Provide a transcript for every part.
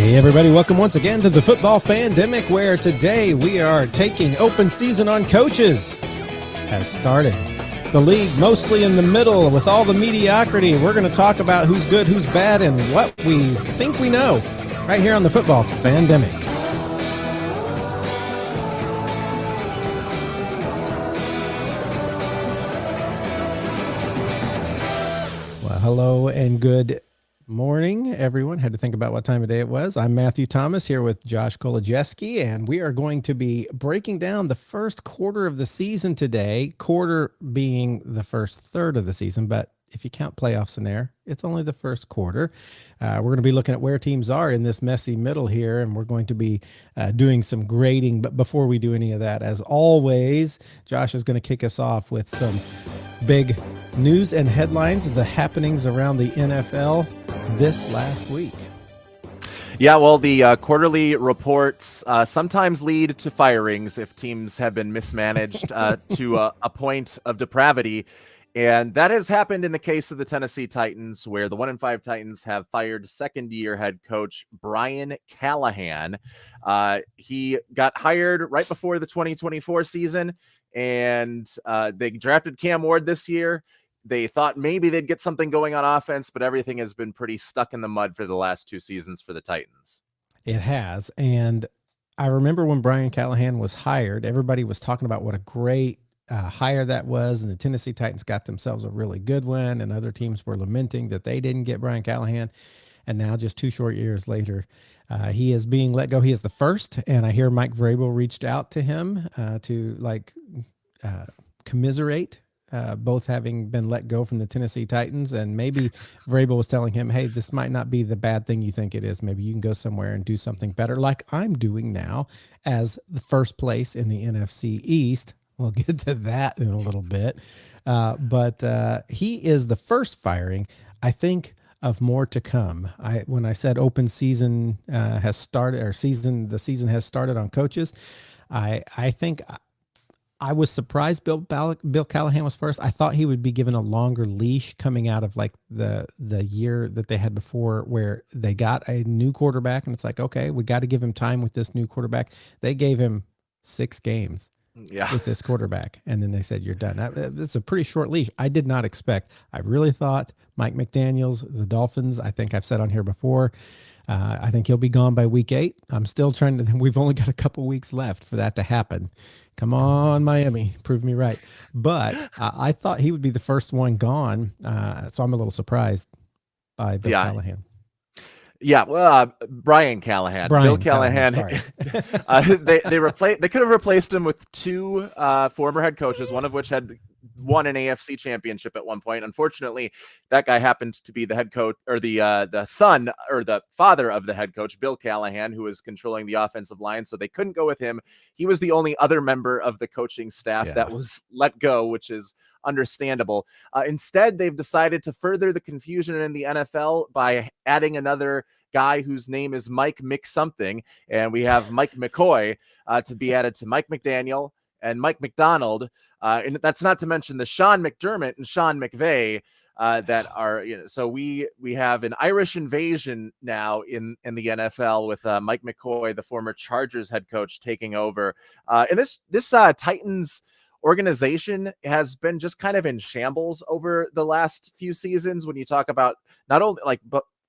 Hey everybody, welcome once again to the Football Fandemic, where today we are taking open season on coaches. Has started. The league mostly in the middle with all the mediocrity. We're going to talk about who's good, who's bad, and what we think we know right here on the Football Fandemic. Well, hello and good morning, everyone. Had to think about what time of day it was. I'm Matthew Thomas here with Josh Kolodziejski, and we are going to be breaking down the first quarter of the season today, quarter being the first third of the season, but if you count playoffs in there, it's only the first quarter. We're going to be looking at where teams are in this messy middle here, and we're going to be doing some grading. But before we do any of that, as always, Josh is going to kick us off with some big news and headlines, the happenings around the NFL this last week. Yeah, well, the quarterly reports sometimes lead to firings if teams have been mismanaged to a point of depravity. And that has happened in the case of the Tennessee Titans, where the 1-5 Titans have fired second-year head coach Brian Callahan. He got hired right before the 2024 season, and they drafted Cam Ward this year. They thought maybe they'd get something going on offense, but everything has been pretty stuck in the mud for the last two seasons for the Titans. It has. And I remember when Brian Callahan was hired, everybody was talking about what a great hire that was, and the Tennessee Titans got themselves a really good one, and other teams were lamenting that they didn't get Brian Callahan. And now, just 2 short years later, he is being let go. He is the first, and I hear Mike Vrabel reached out to him to commiserate both having been let go from the Tennessee Titans, and maybe Vrabel was telling him, hey, this might not be the bad thing you think it is. Maybe you can go somewhere and do something better like I'm doing now as the first place in the NFC East. We'll get to that in a little bit. But he is the first firing, I think, of more to come. When I said open season has started, or the season has started on coaches, I think I was surprised Bill Callahan was first. I thought he would be given a longer leash coming out of like the year that they had before, where they got a new quarterback, and it's like, okay, we got to give him time with this new quarterback. They gave him 6 games. Yeah, with this quarterback, and then they said you're done. It's a pretty short leash. I did not expect. I really thought Mike McDaniels, the Dolphins, I think I've said on here before, I think he'll be gone by week 8. I'm still trying to. We've only got a couple weeks left for that to happen. Come on, Miami, prove me right. But I thought he would be the first one gone, so I'm a little surprised by Bill Callahan. Yeah, well, Brian Callahan, Bill Callahan. They could have replaced him with 2 former head coaches, one of which had won an AFC championship at one point. Unfortunately, that guy happened to be the head coach, or the son or the father of the head coach, Bill Callahan, who was controlling the offensive line. So they couldn't go with him. He was the only other member of the coaching staff that was let go, which is understandable. Instead, they've decided to further the confusion in the NFL by adding another guy whose name is Mike McSomething, and we have Mike McCoy to be added to Mike McDaniel and Mike McDonald, and that's not to mention the Sean McDermott and Sean McVay that are, so we have an Irish invasion now in the NFL with Mike McCoy, the former Chargers head coach, taking over, and this Titans organization has been just kind of in shambles over the last few seasons. When you talk about not only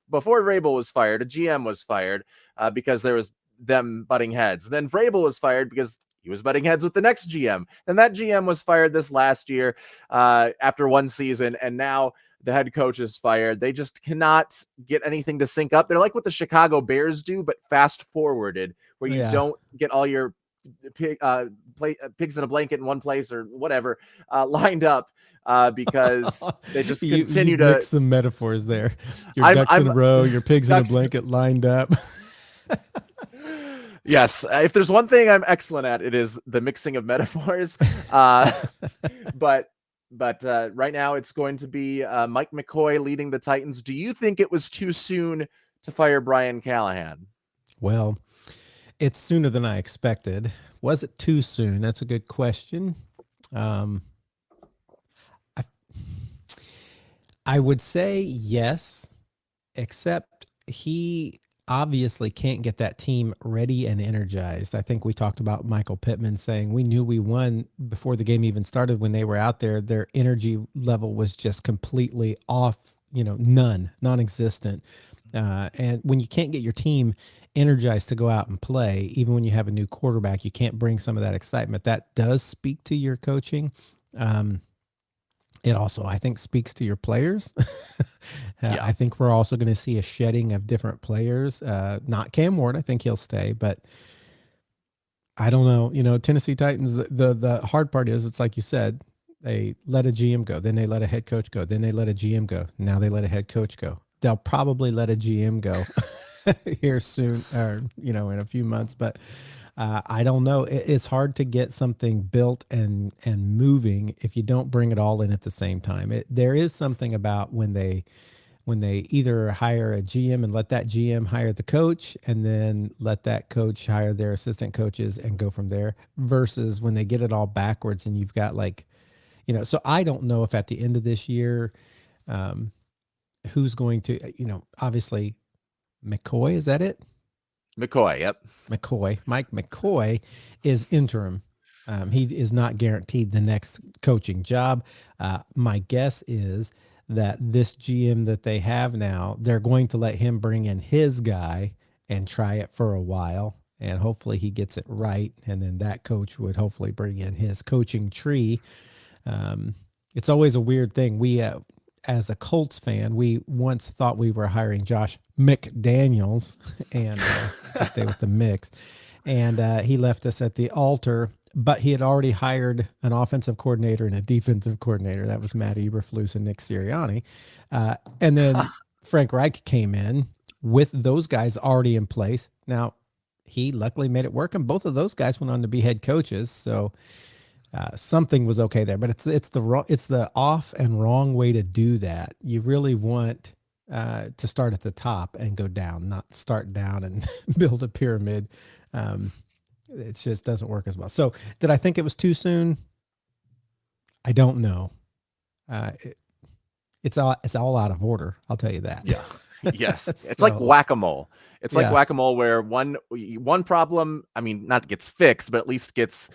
before Vrabel was fired, a GM was fired because there was them butting heads. Then Vrabel was fired because he was butting heads with the next GM. Then that GM was fired this last year after one season, and now the head coach is fired. They just cannot get anything to sync up. They're like what the Chicago Bears do, but fast forwarded, where you don't get all your pigs in a blanket in one place or whatever lined up because they just continue to mix some metaphors there. Your ducks in a row, your pigs in a blanket lined up. Yes, if there's one thing I'm excellent at, it is the mixing of metaphors. But right now it's going to be Mike McCoy leading the Titans. Do you think it was too soon to fire Brian Callahan? Well, it's sooner than I expected. Was it too soon? That's a good question. I would say yes, except he obviously can't get that team ready and energized. I think we talked about Michael Pittman saying we knew we won before the game even started. When they were out there, their energy level was just completely off, non-existent. And when you can't get your team energized to go out and play, even when you have a new quarterback, you can't bring some of that excitement. That does speak to your coaching. It also, I think, speaks to your players. I think we're also going to see a shedding of different players. Not Cam Ward. I think he'll stay, but I don't know. Tennessee Titans, the hard part is, it's like you said, they let a GM go, then they let a head coach go, then they let a GM go. Now they let a head coach go. They'll probably let a GM go here soon, or, in a few months, but I don't know. It's hard to get something built and moving if you don't bring it all in at the same time. There is something about when they either hire a GM and let that GM hire the coach, and then let that coach hire their assistant coaches and go from there, versus when they get it all backwards and you've got so I don't know if at the end of this year, who's going to, obviously McCoy, is that it? McCoy, yep. Mike McCoy is interim. He is not guaranteed the next coaching job. My guess is that this GM that they have now, they're going to let him bring in his guy and try it for a while, and hopefully he gets it right. And then that coach would hopefully bring in his coaching tree. It's always a weird thing. We, as a Colts fan, we once thought we were hiring Josh McDaniels, and to stay with the mix, and he left us at the altar. But he had already hired an offensive coordinator and a defensive coordinator. That was Matt Eberflus and Nick Sirianni. And then Frank Reich came in with those guys already in place. Now, he luckily made it work, and both of those guys went on to be head coaches. So something was okay there. But it's the off and wrong way to do that. You really want to start at the top and go down, not start down and build a pyramid. It just doesn't work as well. So did I think it was too soon? I don't know. It's all out of order. I'll tell you that. Yeah. Yes. It's like whack-a-mole. It's like whack-a-mole where one problem, not gets fixed, but at least gets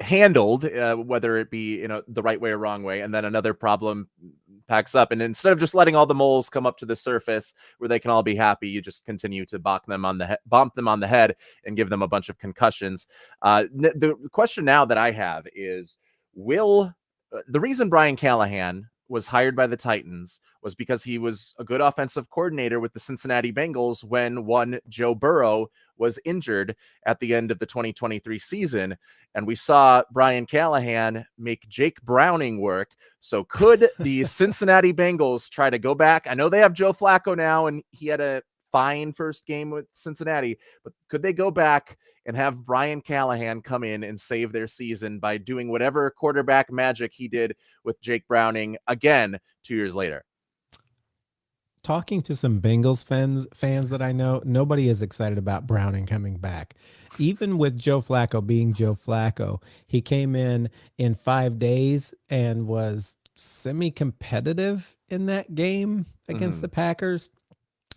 handled, whether it be the right way or wrong way, and then another problem packs up, and instead of just letting all the moles come up to the surface where they can all be happy, you just continue to bump them on the head and give them a bunch of concussions. The question now that I have is, will the reason Brian Callahan was hired by the Titans was because he was a good offensive coordinator with the Cincinnati Bengals when one Joe Burrow was injured at the end of the 2023 season. And we saw Brian Callahan make Jake Browning work. So could the Cincinnati Bengals try to go back? I know they have Joe Flacco now, and he had a fine first game with Cincinnati, but could they go back and have Brian Callahan come in and save their season by doing whatever quarterback magic he did with Jake Browning again 2 years later? Talking to some Bengals fans that I know, nobody is excited about Browning coming back. Even with Joe Flacco being Joe Flacco, he came in 5 days and was semi-competitive in that game against the Packers.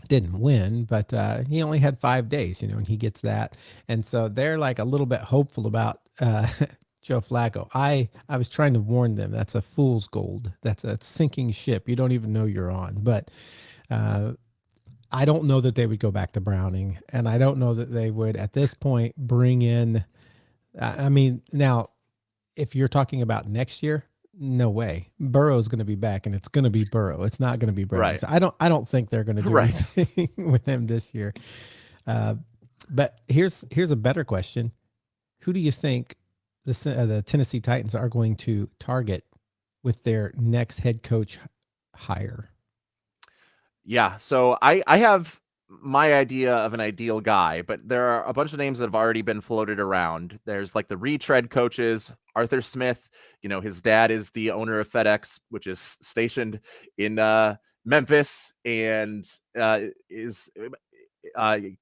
Didn't win, but he only had 5 days, and he gets that. And so they're like a little bit hopeful about Joe Flacco. I was trying to warn them, that's a fool's gold. That's a sinking ship. You don't even know you're on. But I don't know that they would go back to Browning, and I don't know that they would at this point bring in. Now, if you're talking about next year, no way. Burrow's going to be back, and it's going to be Burrow. It's not going to be Browning. Right. So I don't think they're going to do anything with him this year. But here's a better question: who do you think the Tennessee Titans are going to target with their next head coach hire? Yeah, so I have my idea of an ideal guy, but there are a bunch of names that have already been floated around. There's like the retread coaches, Arthur Smith. His dad is the owner of FedEx, which is stationed in Memphis, and is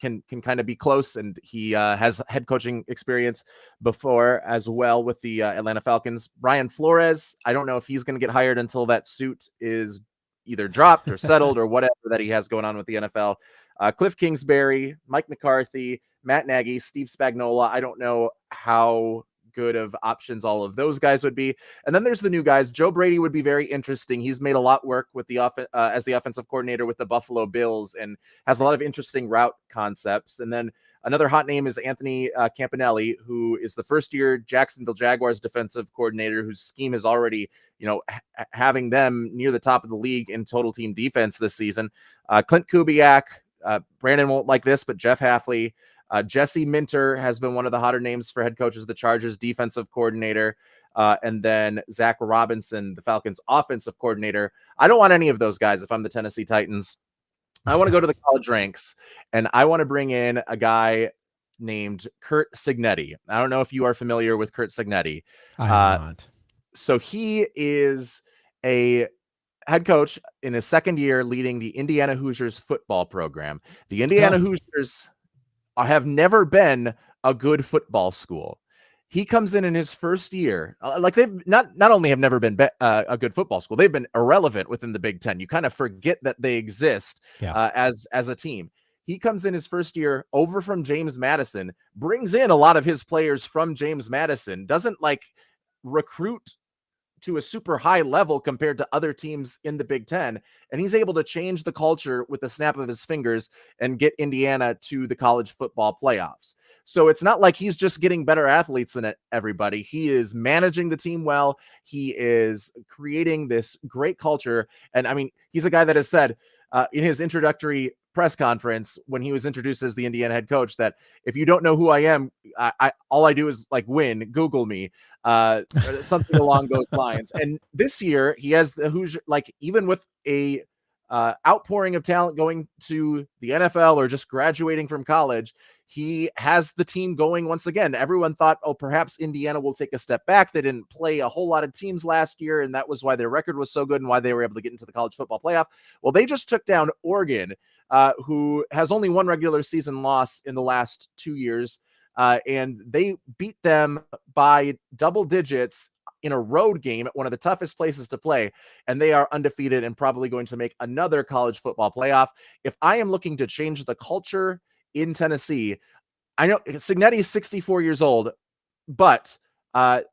can kind of be close, and he has head coaching experience before as well with the Atlanta Falcons. Brian Flores, I don't know if he's going to get hired until that suit is either dropped or settled or whatever that he has going on with the NFL. Cliff Kingsbury, Mike McCarthy, Matt Nagy, Steve Spagnuolo. I don't know how good of options all of those guys would be. And then there's the new guys. Joe Brady would be very interesting. He's made a lot work with the as the offensive coordinator with the Buffalo Bills and has a lot of interesting route concepts. And then another hot name is Anthony Campanelli, who is the first-year Jacksonville Jaguars defensive coordinator, whose scheme is already, having them near the top of the league in total team defense this season. Clint Kubiak, Brandon won't like this, but Jeff Hafley, Jesse Minter has been one of the hotter names for head coaches of the Chargers, defensive coordinator. And then Zach Robinson, the Falcons offensive coordinator. I don't want any of those guys if I'm the Tennessee Titans. I want to go to the college ranks, and I want to bring in a guy named Curt Cignetti. I don't know if you are familiar with Curt Cignetti. I'm not. So he is a head coach in his second year leading the Indiana Hoosiers football program. The Indiana Hoosiers have never been a good football school. He comes in his first year, like they've not only have never been a good football school, they've been irrelevant within the Big Ten. You kind of forget that they exist as a team. He comes in his first year over from James Madison, brings in a lot of his players from James Madison, doesn't recruit to a super high level compared to other teams in the Big Ten. And he's able to change the culture with the snap of his fingers and get Indiana to the college football playoffs. So it's not like he's just getting better athletes than everybody. He is managing the team well. He is creating this great culture. And I mean, he's a guy that has said in his introductory press conference when he was introduced as the Indiana head coach that if you don't know who I am, all I do is win. Google me, something along those lines. And this year he has the Hoosier, even with a outpouring of talent going to the NFL or just graduating from college, he has the team going once again. Everyone thought, perhaps Indiana will take a step back. They didn't play a whole lot of teams last year, and that was why their record was so good and why they were able to get into the college football playoff. Well, they just took down Oregon, who has only one regular season loss in the last 2 years, and they beat them by double digits in a road game at one of the toughest places to play, and they are undefeated and probably going to make another college football playoff. If I am looking to change the culture in Tennessee, I know Cignetti is 64 years old, but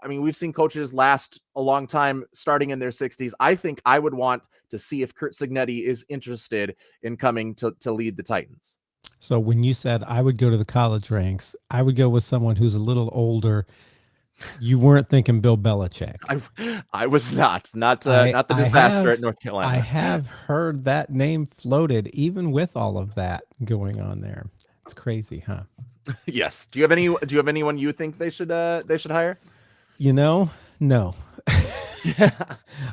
we've seen coaches last a long time starting in their 60s. I think I would want to see if Curt Cignetti is interested in coming to lead the Titans. So when you said I would go to the college ranks, I would go with someone who's a little older. You weren't thinking Bill Belichick. I was not the disaster at North Carolina. I have heard that name floated, even with all of that going on there. It's crazy, huh? Yes. Do you have anyone you think they should hire? No.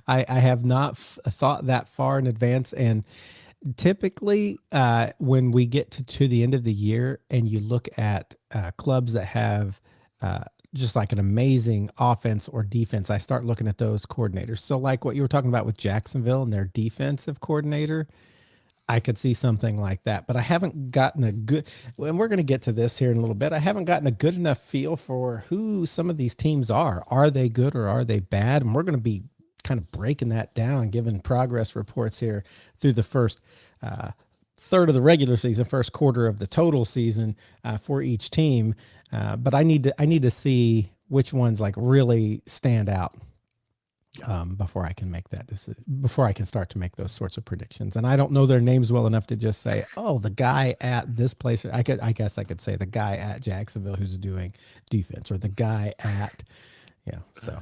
I have not thought that far in advance, and typically when we get to the end of the year and you look at clubs that have just like an amazing offense or defense, I start looking at those coordinators. So like what you were talking about with Jacksonville and their defensive coordinator, I could see something like that, but I haven't gotten and we're going to get to this here in a little bit. I haven't gotten a good enough feel for who some of these teams are. Are they good or are they bad? And we're going to be kind of breaking that down, giving progress reports here through the first third of the regular season, first quarter of the total season for each team. But I need to see which ones really stand out before I can make that decision, before I can start to make those sorts of predictions. And I don't know their names well enough to just say, oh, the guy at this place. I guess I could say the guy at Jacksonville who's doing defense, or the guy at, so.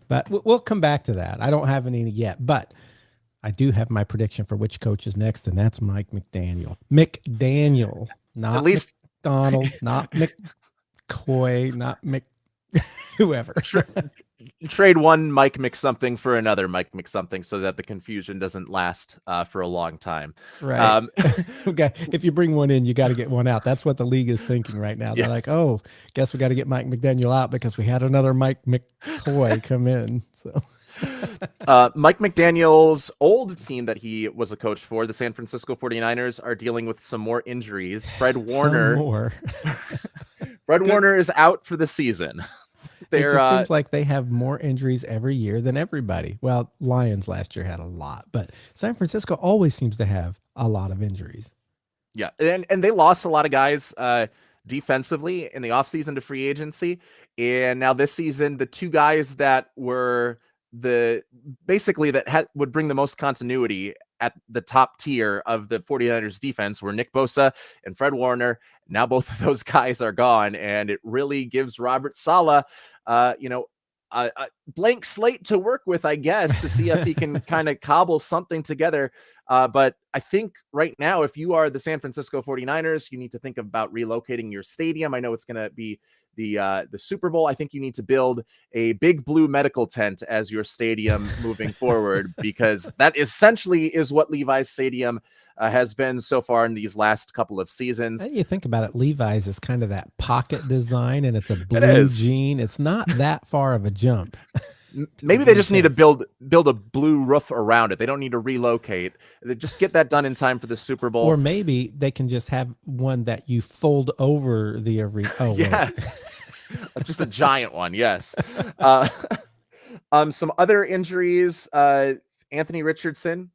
But we'll come back to that. I don't have any yet, but I do have my prediction for which coach is next, and that's Mike McDaniel. McDaniel, not at least McDonald, not McCoy, not whoever. Trade one Mike McSomething for another Mike McSomething so that the confusion doesn't last for a long time. Right. Okay. If you bring one in, you got to get one out. That's what the league is thinking right now. They're like, oh, guess we got to get Mike McDaniel out because we had another Mike McCoy come in. So Mike McDaniel's old team that he was a coach for, the San Francisco 49ers, are dealing with some more injuries. Fred Warner is out for the season. It just seems like they have more injuries every year than everybody. Well, Lions last year had a lot, but San Francisco always seems to have a lot of injuries. Yeah, and they lost a lot of guys defensively in the offseason to free agency. And now this season, the two guys that were would bring the most continuity at the top tier of the 49ers defense were Nick Bosa and Fred Warner. Now both of those guys are gone, and it really gives Robert Saleh, a blank slate to work with, I guess, to see if he can kind of cobble something together. But I think right now, if you are the San Francisco 49ers, you need to think about relocating your stadium. I know it's going to be the Super Bowl. I think you need to build a big blue medical tent as your stadium moving forward, because that essentially is what Levi's Stadium has been so far in these last couple of seasons. You think about it, Levi's is kind of that pocket design, and it's a blue jean. It's not that far of a jump. Maybe they just need to build a blue roof around it. They don't need to relocate. They just get that done in time for the Super Bowl. Or maybe they can just have one that you fold over the arena. Oh, yeah. Just a giant one. Yes. Some other injuries, Anthony Richardson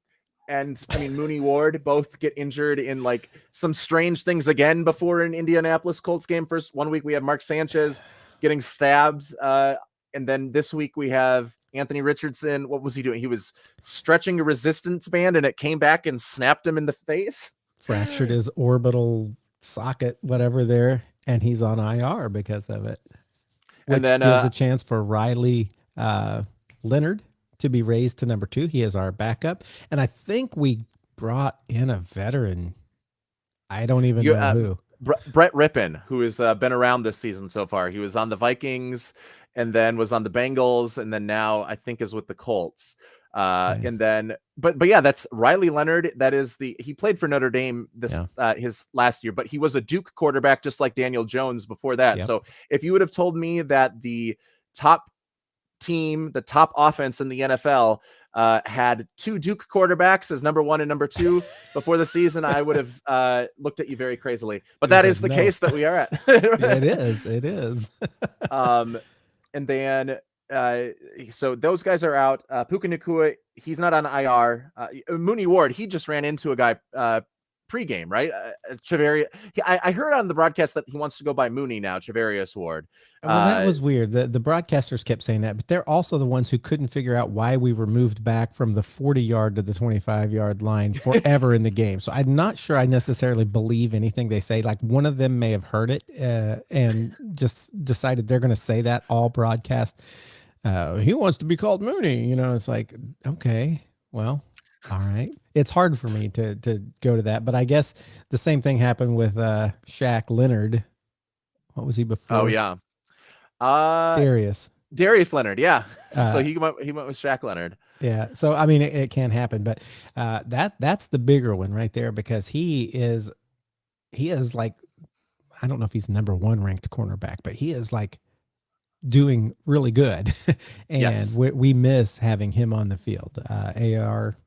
and Mooney Ward both get injured in like some strange things again before an Indianapolis Colts game. First, 1 week we have Mark Sanchez getting stabs. And then this week we have Anthony Richardson. What was he doing? He was stretching a resistance band, and it came back and snapped him in the face. Fractured his orbital socket, whatever there, and he's on IR because of it. Which and then gives a chance for Riley Leonard to be raised to number 2. He is our backup. And I think we brought in a veteran. I don't even know who. Brett Rippon, who has been around this season so far. He was on the Vikings and then was on the Bengals, and then now I think is with the Colts. Nice. And then, but yeah, that's Riley Leonard. That is he played for Notre Dame his last year, but he was a Duke quarterback, just like Daniel Jones before that. Yep. So if you would have told me that the top team, the top offense in the NFL had 2 Duke quarterbacks as number 1 and number 2 before the season, I would have looked at you very crazily. But that is the case that we are at. It is. And then, so those guys are out. Puka Nacua, he's not on IR. Mooney Ward, he just ran into a guy pregame, right? I heard on the broadcast that he wants to go by Mooney now, Chavarius Ward. Well, that was weird. The broadcasters kept saying that, but they're also the ones who couldn't figure out why we were moved back from the 40-yard to the 25-yard line forever in the game. So I'm not sure I necessarily believe anything they say. Like, one of them may have heard it and just decided they're going to say that all broadcast. He wants to be called Mooney. It's like, okay, well, all right. It's hard for me to go to that, but I guess the same thing happened with Shaq Leonard. What was he before? Oh yeah, Darius Leonard. Yeah, so he went with Shaq Leonard. Yeah. So it can happen, but that's the bigger one right there, because he is like, I don't know if he's number 1 ranked cornerback, but he is like doing really good, and yes, we miss having him on the field. AR,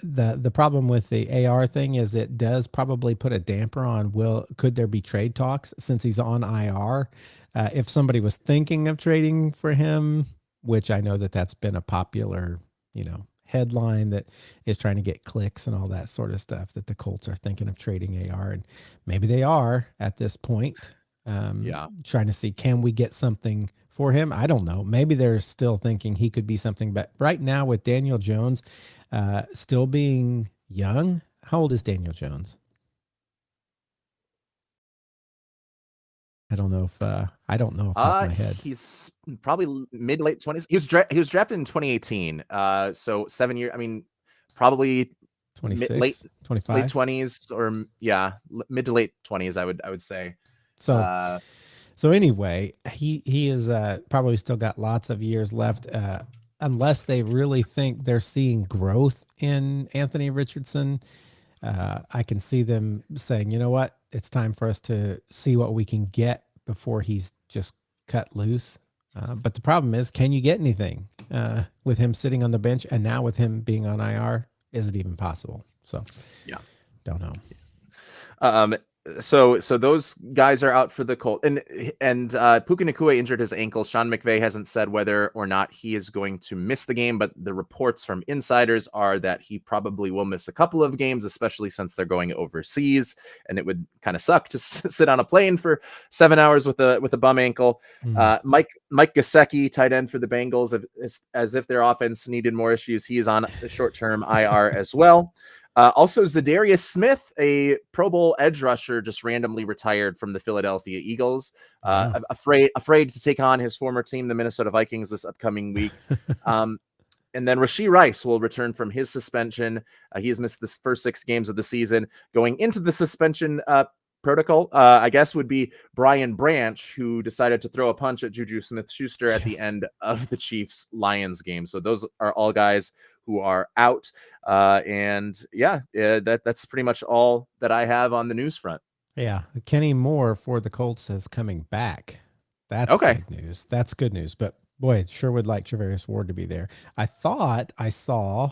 the problem with the AR thing is it does probably put a damper on could there be trade talks since he's on IR. If somebody was thinking of trading for him, which I know that's been a popular headline that is trying to get clicks and all that sort of stuff, that the Colts are thinking of trading AR, and maybe they are at this point. Trying to see, can we get something for him? I don't know. Maybe they're still thinking he could be something, but right now with Daniel Jones still being young, how old is Daniel Jones? I don't know if off the top of my head. He's probably mid to late 20s. He was drafted in 2018. So 7 years. Probably 26, late 25, late 20s, or mid to late 20s. I would say. So anyway, he is probably still got lots of years left, unless they really think they're seeing growth in Anthony Richardson. I can see them saying, you know what, it's time for us to see what we can get before he's just cut loose. But the problem is, can you get anything with him sitting on the bench, and now with him being on IR? Is it even possible? So yeah, don't know. So those guys are out for the Colts, and Puka Nacua injured his ankle. Sean McVay hasn't said whether or not he is going to miss the game, but the reports from insiders are that he probably will miss a couple of games, especially since they're going overseas, and it would kind of suck to sit on a plane for 7 hours with a bum ankle. Mike Gesicki, tight end for the Bengals, as if their offense needed more issues, he is on the short-term IR as well. Also, Zadarius Smith, a Pro Bowl edge rusher, just randomly retired from the Philadelphia Eagles. Afraid to take on his former team, the Minnesota Vikings, this upcoming week. And then Rashee Rice will return from his suspension. He has missed the first 6 games of the season. Going into the suspension protocol, I guess, would be Brian Branch, who decided to throw a punch at Juju Smith-Schuster at the end of the Chiefs-Lions game. So those are all guys who are out. That's pretty much all that I have on the news front. Yeah. Kenny Moore for the Colts is coming back. That's okay. Good news. That's good news. But boy, sure would like Charvarius Ward to be there. I thought I saw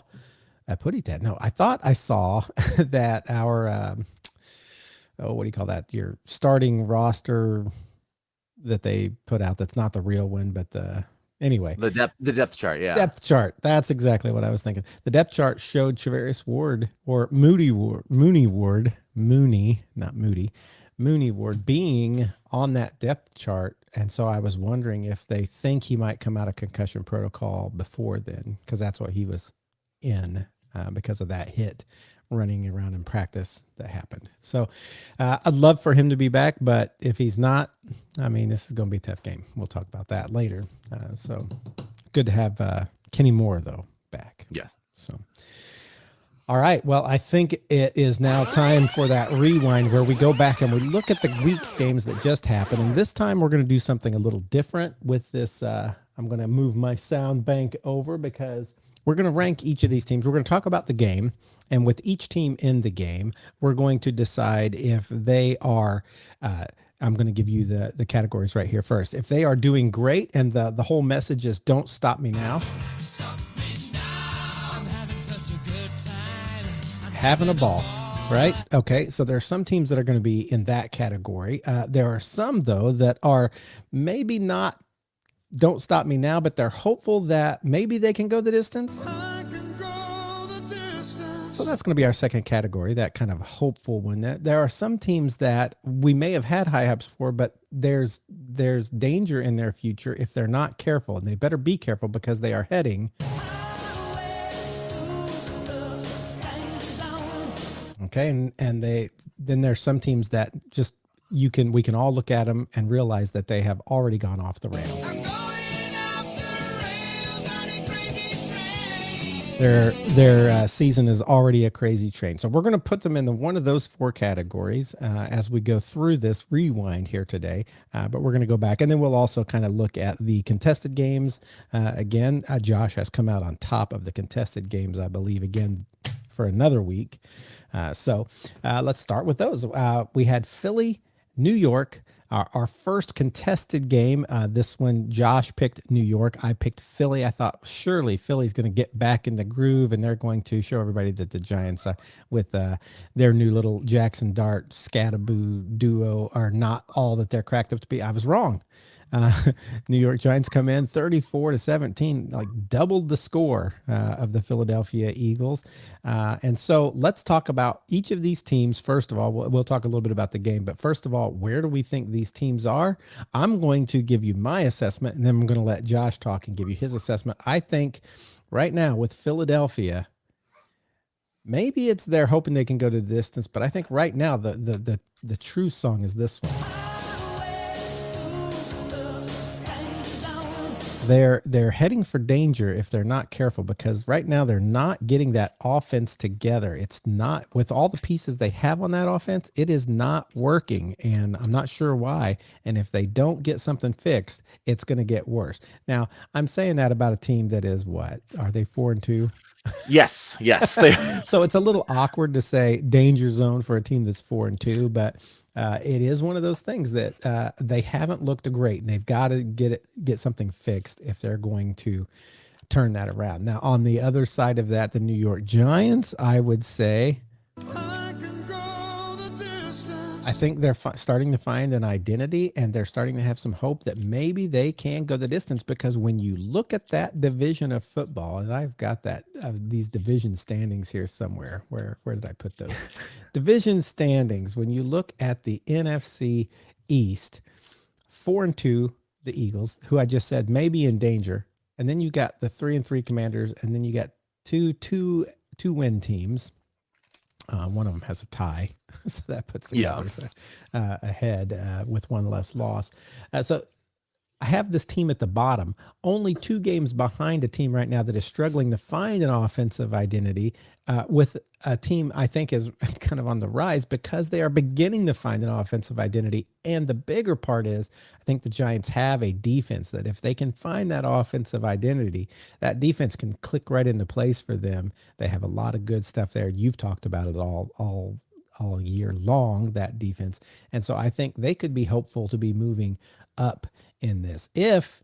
that our, what do you call that? Your starting roster that they put out. That's not the real one, but anyway, the depth chart. Yeah. Depth chart. That's exactly what I was thinking. The depth chart showed Charvarius Ward or Mooney Ward being on that depth chart. And so I was wondering if they think he might come out of concussion protocol before then, because that's what he was in because of that hit running around in practice that happened. So I'd love for him to be back, but if he's not, I mean, this is going to be a tough game. We'll talk about that later. So good to have Kenny Moore, though, back. Yes. So, all right. Well, I think it is now time for that rewind where we go back and we look at the week's games that just happened. And this time we're going to do something a little different with this. I'm going to move my sound bank over because we're going to rank each of these teams. We're going to talk about the game. And with each team in the game, we're going to decide if they are, I'm going to give you the categories right here first. If they are doing great and the whole message is don't stop me now. I'm having such a good time. Having a ball, right? Okay, so there are some teams that are going to be in that category. There are some, though, that are maybe not don't stop me now, but they're hopeful that maybe they can go the distance. So that's going to be our second category, that kind of hopeful one. There are some teams that we may have had high hopes for, but there's danger in their future if they're not careful, and they better be careful because they are heading. Okay, and then there's some teams that just we can all look at them and realize that they have already gone off the rails. Their season is already a crazy train. So we're going to put them in one of those 4 categories as we go through this rewind here today. But we're going to go back, and then we'll also kind of look at the contested games. Again, Josh has come out on top of the contested games, I believe, again for another week. So let's start with those. We had Philly, New York. Our first contested game, this one, Josh picked New York. I picked Philly. I thought surely Philly's going to get back in the groove, and they're going to show everybody that the Giants, with their new little Jackson Dart Scatterboo duo, are not all that they're cracked up to be. I was wrong. New York Giants come in 34-17, like doubled the score of the Philadelphia Eagles. And so let's talk about each of these teams. First of all, we'll talk a little bit about the game, but first of all, where do we think these teams are? I'm going to give you my assessment, and then I'm going to let Josh talk and give you his assessment. I think right now with Philadelphia, maybe it's they're hoping they can go to the distance, but I think right now the true song is this one. They're heading for danger if they're not careful, because right now they're not getting that offense together. It's not, with all the pieces they have on that offense, it is not working, and I'm not sure why. And if they don't get something fixed, it's going to get worse. Now, I'm saying that about a team that is what? Are they 4-2? Yes. So it's a little awkward to say danger zone for a team that's 4-2, but it is one of those things that they haven't looked great, and they've got to get something fixed if they're going to turn that around. Now, on the other side of that, the New York Giants, I would say, I I think they're starting to find an identity, and they're starting to have some hope that maybe they can go the distance, because when you look at that division of football, and I've got that these division standings here somewhere. Where did I put those? Division standings. When you look at the NFC East, 4-2, the Eagles, who I just said may be in danger, and then you got the 3-3 Commanders, and then you got two win teams. One of them has a tie, so that puts the Cowboys ahead with one less loss. So I have this team at the bottom, only 2 games behind a team right now that is struggling to find an offensive identity, with a team I think is kind of on the rise because they are beginning to find an offensive identity. And the bigger part is, I think the Giants have a defense that if they can find that offensive identity, that defense can click right into place for them. They have a lot of good stuff there. You've talked about it all year long, that defense. And so I think they could be hopeful to be moving up in this if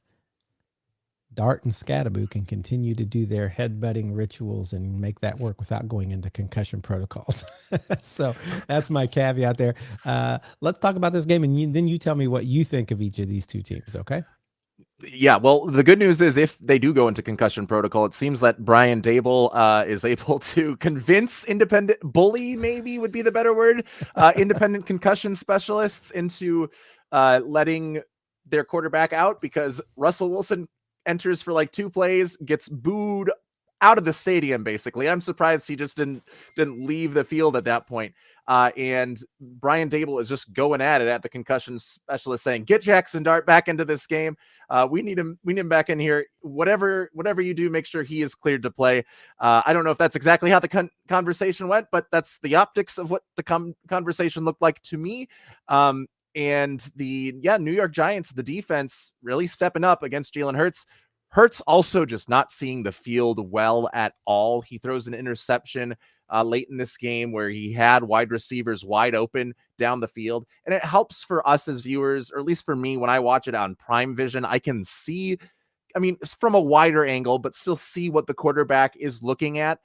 Dart and Scatterboo can continue to do their headbutting rituals and make that work without going into concussion protocols. So that's my caveat there. Let's talk about this game, and then you tell me what you think of each of these 2 teams, okay? Yeah, well, the good news is if they do go into concussion protocol, it seems that Brian Daboll is able to convince independent bully, maybe would be the better word, independent concussion specialists into letting their quarterback out, because Russell Wilson enters for like 2 plays, gets booed out of the stadium. Basically, I'm surprised he just didn't leave the field at that point. And Brian Daboll is just going at it at the concussion specialist, saying, "Get Jackson Dart back into this game. We need him back in here. Whatever you do, make sure he is cleared to play." I don't know if that's exactly how the conversation went, but that's the optics of what the conversation looked like to me. And the New York Giants, the defense really stepping up against Jalen Hurts. Hurts also just not seeing the field well at all. He throws an interception late in this game where he had wide receivers wide open down the field. And it helps for us as viewers, or at least for me, when I watch it on Prime Vision, I can see, from a wider angle, but still see what the quarterback is looking at.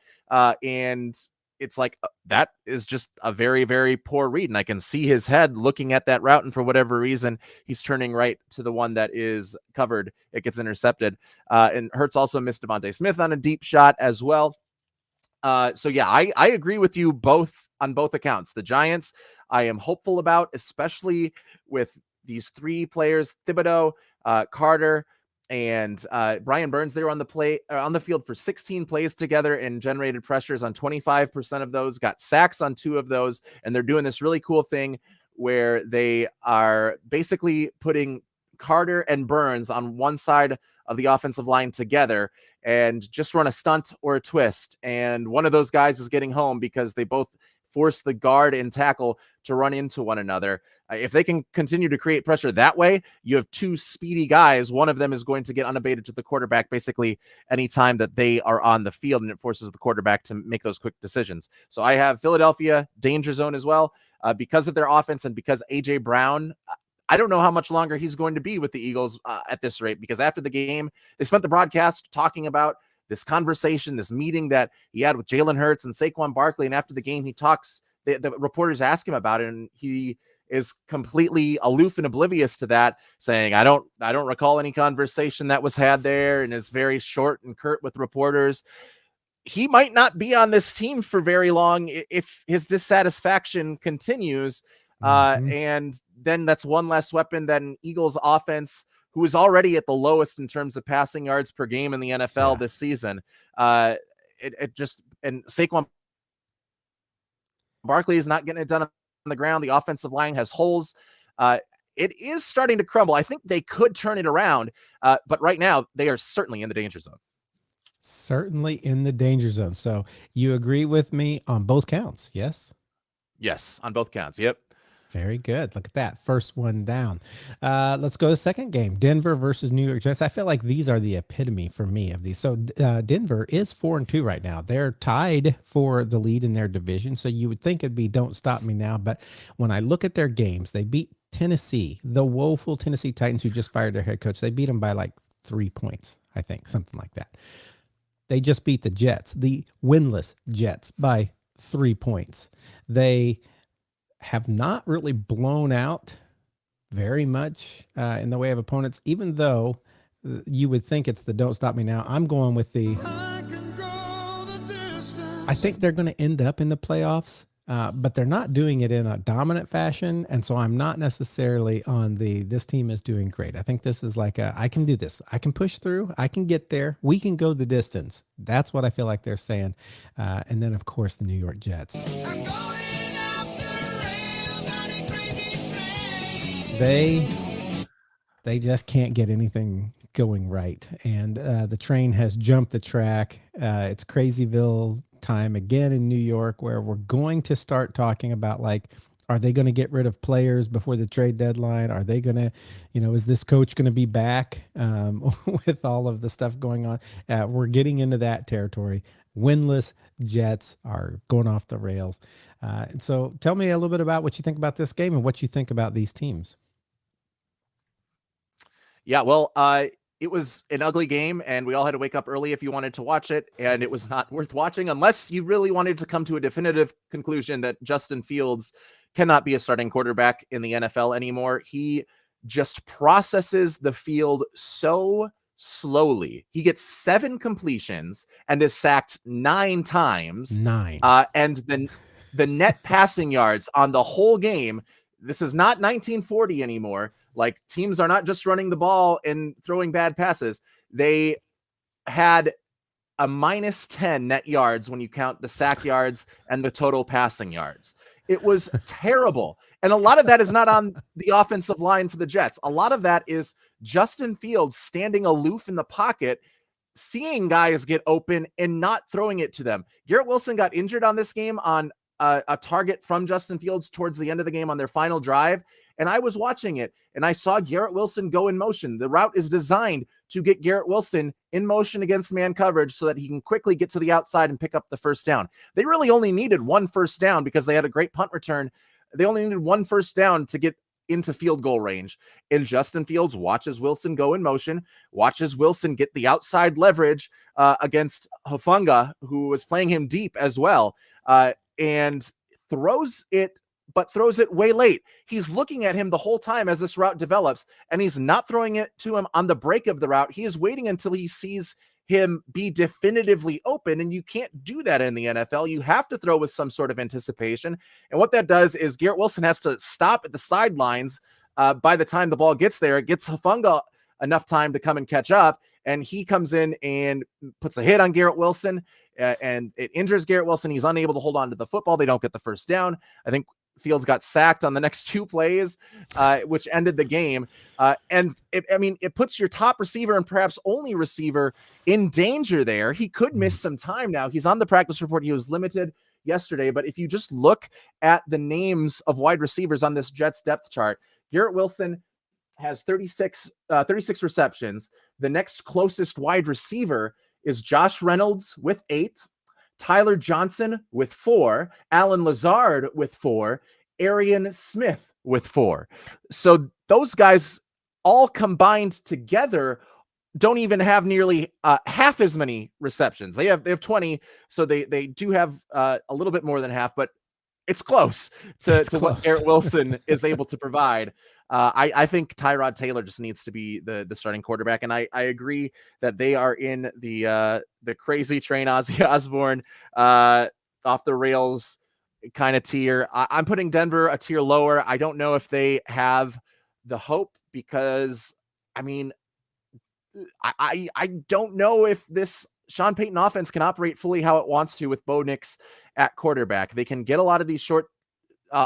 And it's like, that is just a very, very poor read. And I can see his head looking at that route. And for whatever reason, he's turning right to the one that is covered. It gets intercepted. And Hurts also missed Devontae Smith on a deep shot as well. So yeah, I agree with you both on both accounts. The Giants, I am hopeful about, especially with these 3 players, Thibodeaux, Carter, and Brian Burns. They were on the field for 16 plays together and generated pressures on 25% of those, got sacks on 2 of those. And they're doing this really cool thing where they are basically putting Carter and Burns on one side of the offensive line together and just run a stunt or a twist. And one of those guys is getting home because they both force the guard and tackle to run into one another. If they can continue to create pressure that way, you have 2 speedy guys. One of them is going to get unabated to the quarterback basically anytime that they are on the field, and it forces the quarterback to make those quick decisions. So I have Philadelphia danger zone as well, because of their offense and because A.J. Brown, I don't know how much longer he's going to be with the Eagles at this rate, because after the game, they spent the broadcast talking about this conversation, this meeting that he had with Jalen Hurts and Saquon Barkley. And after the game, he talks, the reporters ask him about it, and he is completely aloof and oblivious to that, saying, I don't recall any conversation that was had there, and is very short and curt with reporters. He might not be on this team for very long if his dissatisfaction continues. And then that's one less weapon than Eagles offense, who is already at the lowest in terms of passing yards per game in the NFL this season. And Saquon Barkley is not getting it done on the ground. The offensive line has holes. It is starting to crumble. I think they could turn it around, but right now they are certainly in the danger zone. Certainly in the danger zone. So you agree with me on both counts, yes? Yes, on both counts. Yep. Very good. Look at that. First one down. Let's go to the second game. Denver versus New York Giants. I feel like these are the epitome for me of these. So Denver is 4-2 right now. They're tied for the lead in their division. So you would think it'd be don't stop me now. But when I look at their games, they beat Tennessee, the woeful Tennessee Titans, who just fired their head coach. They beat them by like 3 points, I think, something like that. They just beat the Jets, the winless Jets, by 3 points. They have not really blown out very much in the way of opponents, even though you would think it's the don't stop me now. I'm going with I think they're going to end up in the playoffs, but they're not doing it in a dominant fashion. And so I'm not necessarily on this team is doing great. I think this is like I can do this. I can push through. I can get there. We can go the distance. That's what I feel like they're saying. And then, of course, the New York Jets. They just can't get anything going right. And the train has jumped the track. It's Crazyville time again in New York, where we're going to start talking about, like, are they going to get rid of players before the trade deadline? Are they going to, is this coach going to be back with all of the stuff going on? We're getting into that territory. Winless Jets are going off the rails. So tell me a little bit about what you think about this game and what you think about these teams. Yeah, well, it was an ugly game, and we all had to wake up early if you wanted to watch it, and it was not worth watching unless you really wanted to come to a definitive conclusion that Justin Fields cannot be a starting quarterback in the NFL anymore. He just processes the field so slowly. He gets 7 completions and is sacked 9 times. 9. And then the net passing yards on the whole game, this is not 1940 anymore. Like, teams are not just running the ball and throwing bad passes. They had a -10 net yards when you count the sack yards and the total passing yards. It was terrible. And a lot of that is not on the offensive line for the Jets. A lot of that is Justin Fields standing aloof in the pocket, seeing guys get open and not throwing it to them. Garrett Wilson got injured on this game on a target from Justin Fields towards the end of the game on their final drive. And I was watching it and I saw Garrett Wilson go in motion. The route is designed to get Garrett Wilson in motion against man coverage so that he can quickly get to the outside and pick up the first down. They really only needed 1 first down because they had a great punt return. They only needed 1 first down to get into field goal range. And Justin Fields watches Wilson go in motion, watches Wilson get the outside leverage against Hufanga, who was playing him deep as well. And throws it way late. He's looking at him the whole time as this route develops, and he's not throwing it to him on the break of the route. He is waiting until he sees him be definitively open, and you can't do that in the NFL. You have to throw with some sort of anticipation, and what that does is Garrett Wilson has to stop at the sidelines. By the time the ball gets there, it gets Hufanga enough time to come and catch up, and he comes in and puts a hit on Garrett Wilson, and it injures Garrett Wilson. He's unable to hold on to the football. They don't get the first down. I think Fields got sacked on the next 2 plays, which ended the game. And it puts your top receiver and perhaps only receiver in danger there. He could miss some time now. He's on the practice report. He was limited yesterday, but if you just look at the names of wide receivers on this Jets depth chart, Garrett Wilson has 36 receptions. The next closest wide receiver is Josh Reynolds with 8, Tyler Johnson with 4, Alan Lazard with 4, Arian Smith with 4. So those guys all combined together don't even have nearly half as many receptions. They have 20, so they do have a little bit more than half, but it's close to what Garrett Wilson is able to provide. I think Tyrod Taylor just needs to be the starting quarterback, and I agree that they are in the crazy train Ozzy Osbourne off the rails kind of tier. I'm putting Denver a tier lower. I don't know if they have the hope because, I don't know if this Sean Payton offense can operate fully how it wants to with Bo Nix at quarterback. They can get a lot of these short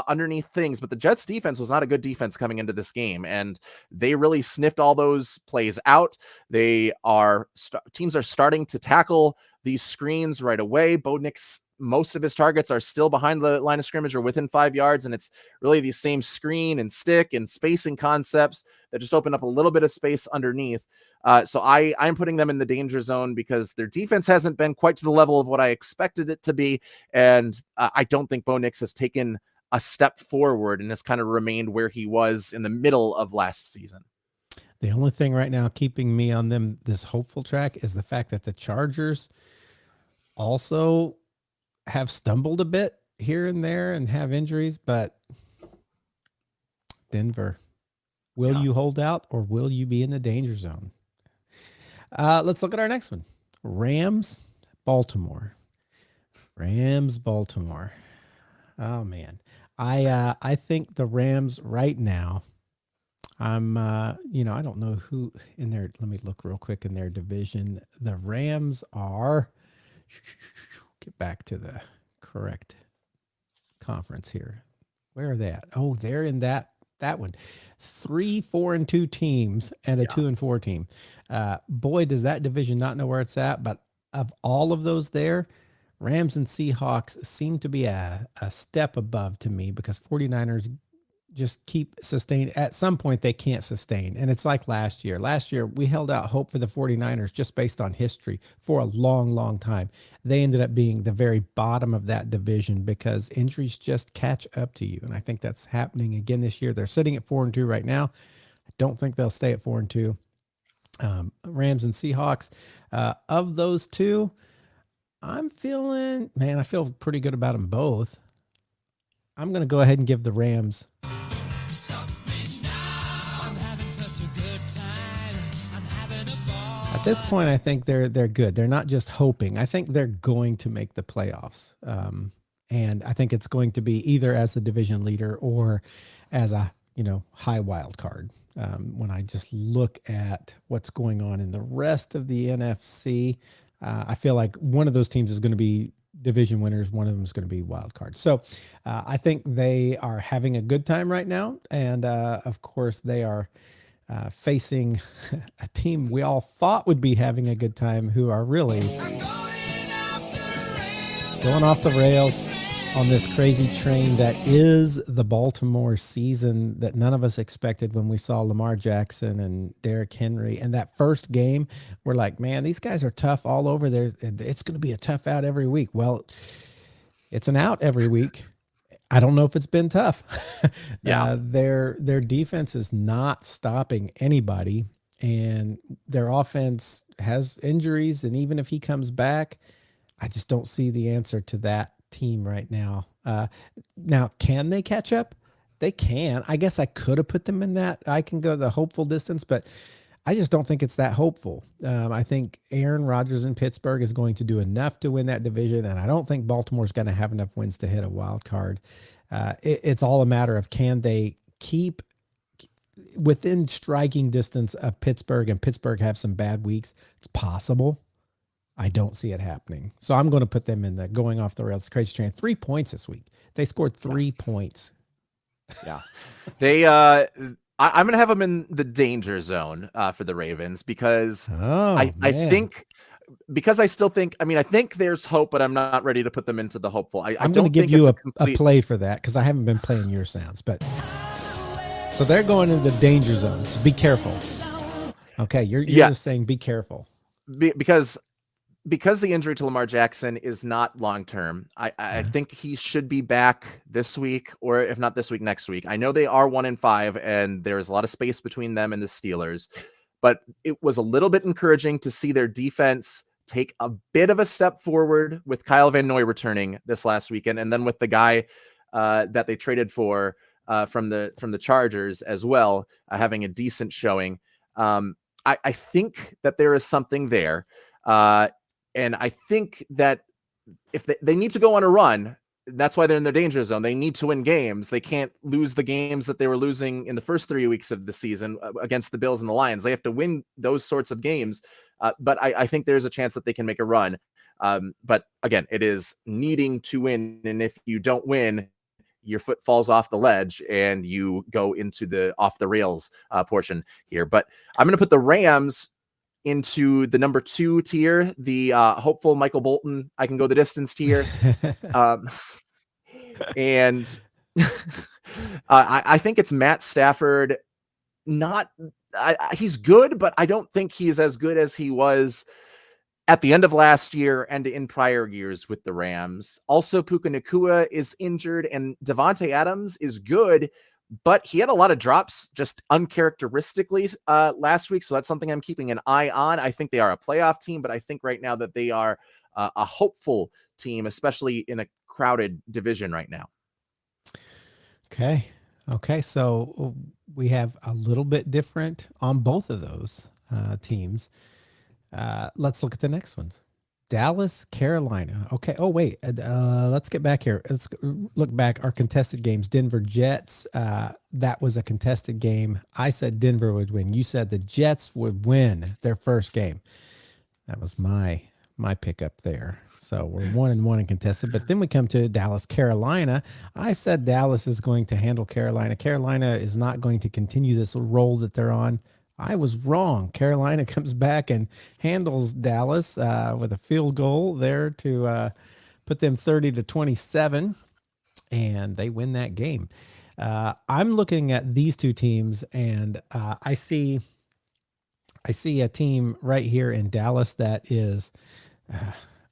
underneath things, but the Jets defense was not a good defense coming into this game, and they really sniffed all those plays out. Teams are starting to tackle these screens right away. Bo Nix, most of his targets are still behind the line of scrimmage or within 5 yards, and it's really these same screen and stick and spacing concepts that just open up a little bit of space underneath. So I'm putting them in the danger zone because their defense hasn't been quite to the level of what I expected it to be, and I don't think Bo Nix has taken a step forward and has kind of remained where he was in the middle of last season. The only thing right now keeping me on them this hopeful track is the fact that the Chargers also have stumbled a bit here and there and have injuries, but Denver. Will you hold out or will you be in the danger zone? Let's look at our next one. Rams, Baltimore. Rams, Baltimore. Oh man. I think the Rams right now, I'm I don't know who in there. Let me look real quick in their division. The Rams are, get back to the correct conference here. Where are they at? Oh, they're in that one. 3 4-2 teams and a 2-4 team. Boy, does that division not know where it's at. But of all of those there, Rams and Seahawks seem to be a step above to me, because 49ers just keep sustain. At some point, they can't sustain. And it's like last year. Last year, we held out hope for the 49ers just based on history for a long, long time. They ended up being the very bottom of that division because injuries just catch up to you. And I think that's happening again this year. They're sitting at 4-2 right now. I don't think they'll stay at 4-2. Rams and Seahawks. Of those two, I feel pretty good about them both. I'm going to go ahead and give the Rams. At this point, I think they're good. They're not just hoping. I think they're going to make the playoffs. And I think it's going to be either as the division leader or as a, high wild card. When I just look at what's going on in the rest of the NFC, I feel like one of those teams is going to be division winners. One of them is going to be wild card. So I think they are having a good time right now. And of course, they are facing a team we all thought would be having a good time, who are really going off the rails on this crazy train that is the Baltimore season that none of us expected when we saw Lamar Jackson and Derrick Henry. And that first game, we're like, man, these guys are tough all over there. It's going to be a tough out every week. Well, it's an out every week. I don't know if it's been tough. Their defense is not stopping anybody, and their offense has injuries. And even if he comes back, I just don't see the answer to that team right now. Now, can they catch up? They can. I guess I could have put them in that. I can go the hopeful distance, but I just don't think it's that hopeful. I think Aaron Rodgers in Pittsburgh is going to do enough to win that division, and I don't think Baltimore's going to have enough wins to hit a wild card. It's all a matter of, can they keep within striking distance of Pittsburgh, and Pittsburgh have some bad weeks? It's possible. I don't see it happening. So I'm going to put them in the going off the rails crazy train. 3 points this week. They scored 3 points. Yeah. They I'm going to have them in the danger zone for the Ravens, because I think, because I still think, I think there's hope, but I'm not ready to put them into the hopeful. I'm going to give you a play for that, because I haven't been playing your sounds. But so they're going into the danger zone. So be careful. Okay, you're just saying be careful. Because the injury to Lamar Jackson is not long-term, I think he should be back this week, or if not this week, next week. I know they are 1-5, and there's a lot of space between them and the Steelers, but it was a little bit encouraging to see their defense take a bit of a step forward with Kyle Van Noy returning this last weekend, and then with the guy that they traded for from the Chargers as well, having a decent showing. I think that there is something there. And I think that if they need to go on a run, that's why they're in their danger zone. They need to win games. They can't lose the games that they were losing in the first 3 weeks of the season against the Bills and the Lions. They have to win those sorts of games. But I think there's a chance that they can make a run. But again, it is needing to win. And if you don't win, your foot falls off the ledge and you go into the off the rails portion here. But I'm going to put the Rams into the number 2 tier, the hopeful Michael Bolton, I can go the distance tier. And I think it's Matt Stafford. He's good, but I don't think he's as good as he was at the end of last year and in prior years with the Rams. Also, Puka Nacua is injured, and Devontae Adams is good, but he had a lot of drops just uncharacteristically last week. So that's something I'm keeping an eye on. I think they are a playoff team, but I think right now that they are a hopeful team, especially in a crowded division right now. Okay. Okay, so we have a little bit different on both of those teams. Let's look at the next ones. Dallas, Carolina. Okay. Oh, wait. Let's get back here. Let's look back. Our contested games. Denver Jets. That was a contested game. I said Denver would win. You said the Jets would win their first game. That was my pickup there. So we're 1-1 in contested. But then we come to Dallas, Carolina. I said Dallas is going to handle Carolina. Carolina is not going to continue this role that they're on. I was wrong. Carolina comes back and handles Dallas with a field goal there to put them 30-27, and they win that game. I'm looking at these two teams, and I see a team right here in Dallas that is,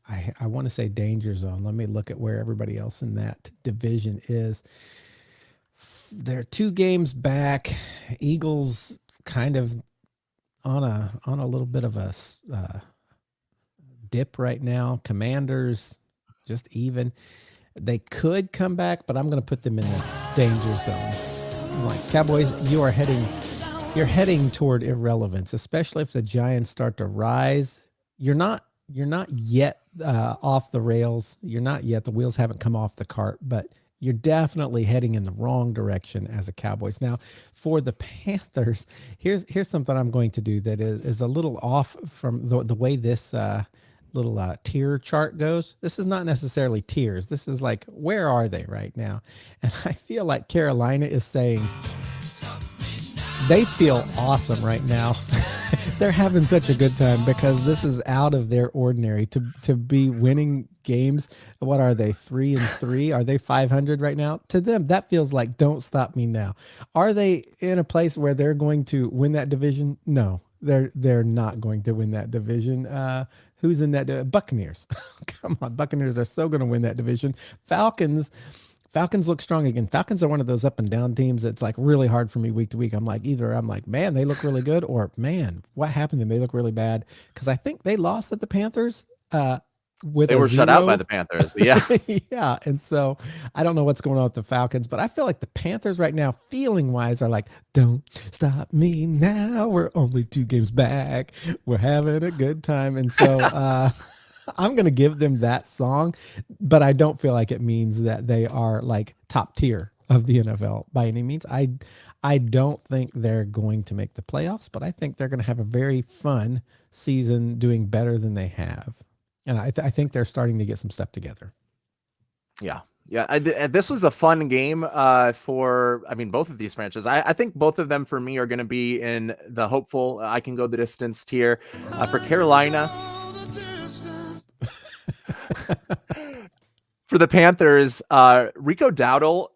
I want to say danger zone. Let me look at where everybody else in that division is. They're 2 games back. Eagles kind of on a little bit of a dip right now. Commanders just even. They could come back, but I'm going to put them in the danger zone. Like Cowboys, you're heading toward irrelevance, especially if the Giants start to rise. You're not yet off the rails. You're not yet. The wheels haven't come off the cart, but you're definitely heading in the wrong direction as a Cowboys. Now, for the Panthers, here's something I'm going to do that is a little off from the way this little tier chart goes. This is not necessarily tiers. This is like, where are they right now? And I feel like Carolina is saying they feel awesome right now. They're having such a good time because this is out of their ordinary to be winning games. What are they, 3-3? Are they 500 right now? To them, that feels like don't stop me now. Are they in a place where they're going to win that division? No, they're not going to win that division. Who's in that? Buccaneers. Come on, Buccaneers are so going to win that division. Falcons look strong again. Falcons are one of those up and down teams that's like really hard for me week to week. I'm like, man, they look really good, or man, what happened to them? They look really bad. Because I think they lost at the Panthers. They were shut out by the Panthers. Yeah. Yeah. And so I don't know what's going on with the Falcons, but I feel like the Panthers right now, feeling wise, are like, don't stop me now. We're only 2 games back. We're having a good time. And so, I'm going to give them that song, but I don't feel like it means that they are like top tier of the NFL by any means. I don't think they're going to make the playoffs, but I think they're going to have a very fun season doing better than they have. And I think they're starting to get some stuff together. Yeah. Yeah. This was a fun game for both of these franchises. I think both of them for me are going to be in the hopeful, I can go the distance tier. For Carolina, for the Panthers, Rico Dowdle,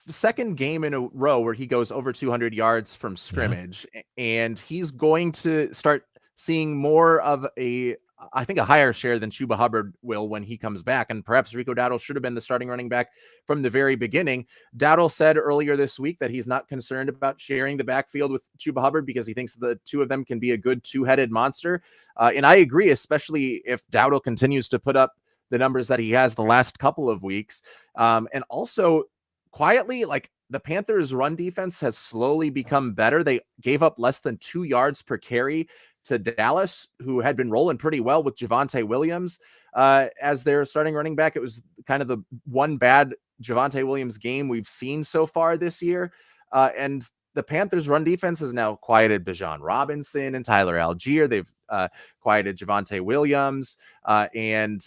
second game in a row where he goes over 200 yards from scrimmage, and he's going to start seeing more of a higher share than Chuba Hubbard will when he comes back. And perhaps Rico Dowdle should have been the starting running back from the very beginning. Dowdle said earlier this week that he's not concerned about sharing the backfield with Chuba Hubbard because he thinks the two of them can be a good 2-headed monster. And I agree, especially if Dowdle continues to put up the numbers that he has the last couple of weeks. And also quietly, like, the Panthers' run defense has slowly become better. They gave up less than 2 yards per carry to Dallas, who had been rolling pretty well with Javonte Williams as their starting running back. It was kind of the one bad Javonte Williams game we've seen so far this year. And the Panthers' run defense has now quieted Bijan Robinson and Tyler Algier. They've quieted Javonte Williams. And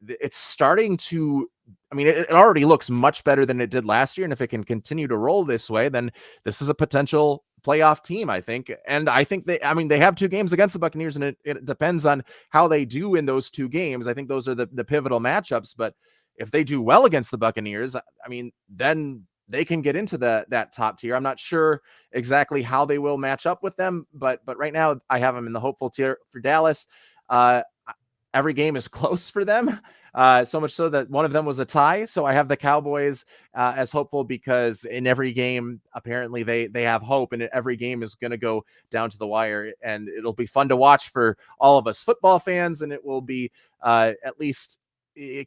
it's starting to, it already looks much better than it did last year. And if it can continue to roll this way, then this is a potential playoff team, I think. And I think they have 2 games against the Buccaneers, and it depends on how they do in those 2 games. I think those are the pivotal matchups. But if they do well against the Buccaneers, then they can get into that top tier. I'm not sure exactly how they will match up with them, but right now I have them in the hopeful tier for Dallas. Every game is close for them. So much so that one of them was a tie. So I have the Cowboys as hopeful because in every game, apparently they have hope, and every game is going to go down to the wire, and it'll be fun to watch for all of us football fans. And it will be at least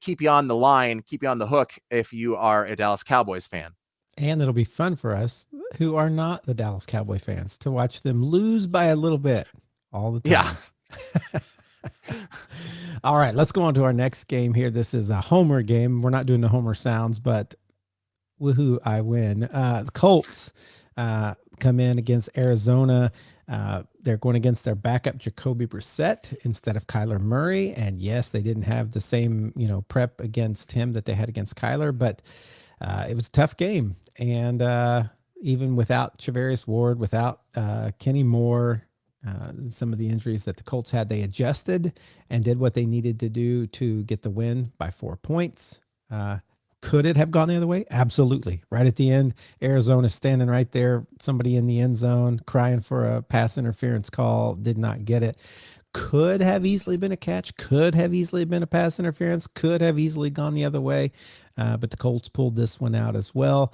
keep you on the line, keep you on the hook if you are a Dallas Cowboys fan. And it'll be fun for us who are not the Dallas Cowboy fans to watch them lose by a little bit all the time. Yeah. All right, let's go on to our next game here. This is a homer game. We're not doing the homer sounds, but woohoo, I win. The Colts come in against Arizona. They're going against their backup Jacoby Brissett instead of Kyler Murray. And yes, they didn't have the same, prep against him that they had against Kyler, but it was a tough game. And even without Charvarius Ward, without Kenny Moore, some of the injuries that the Colts had, they adjusted and did what they needed to do to get the win by 4 points. Could it have gone the other way? Absolutely. Right at the end, Arizona standing right there, somebody in the end zone crying for a pass interference call, did not get it. Could have easily been a catch, could have easily been a pass interference, could have easily gone the other way. But the Colts pulled this one out as well.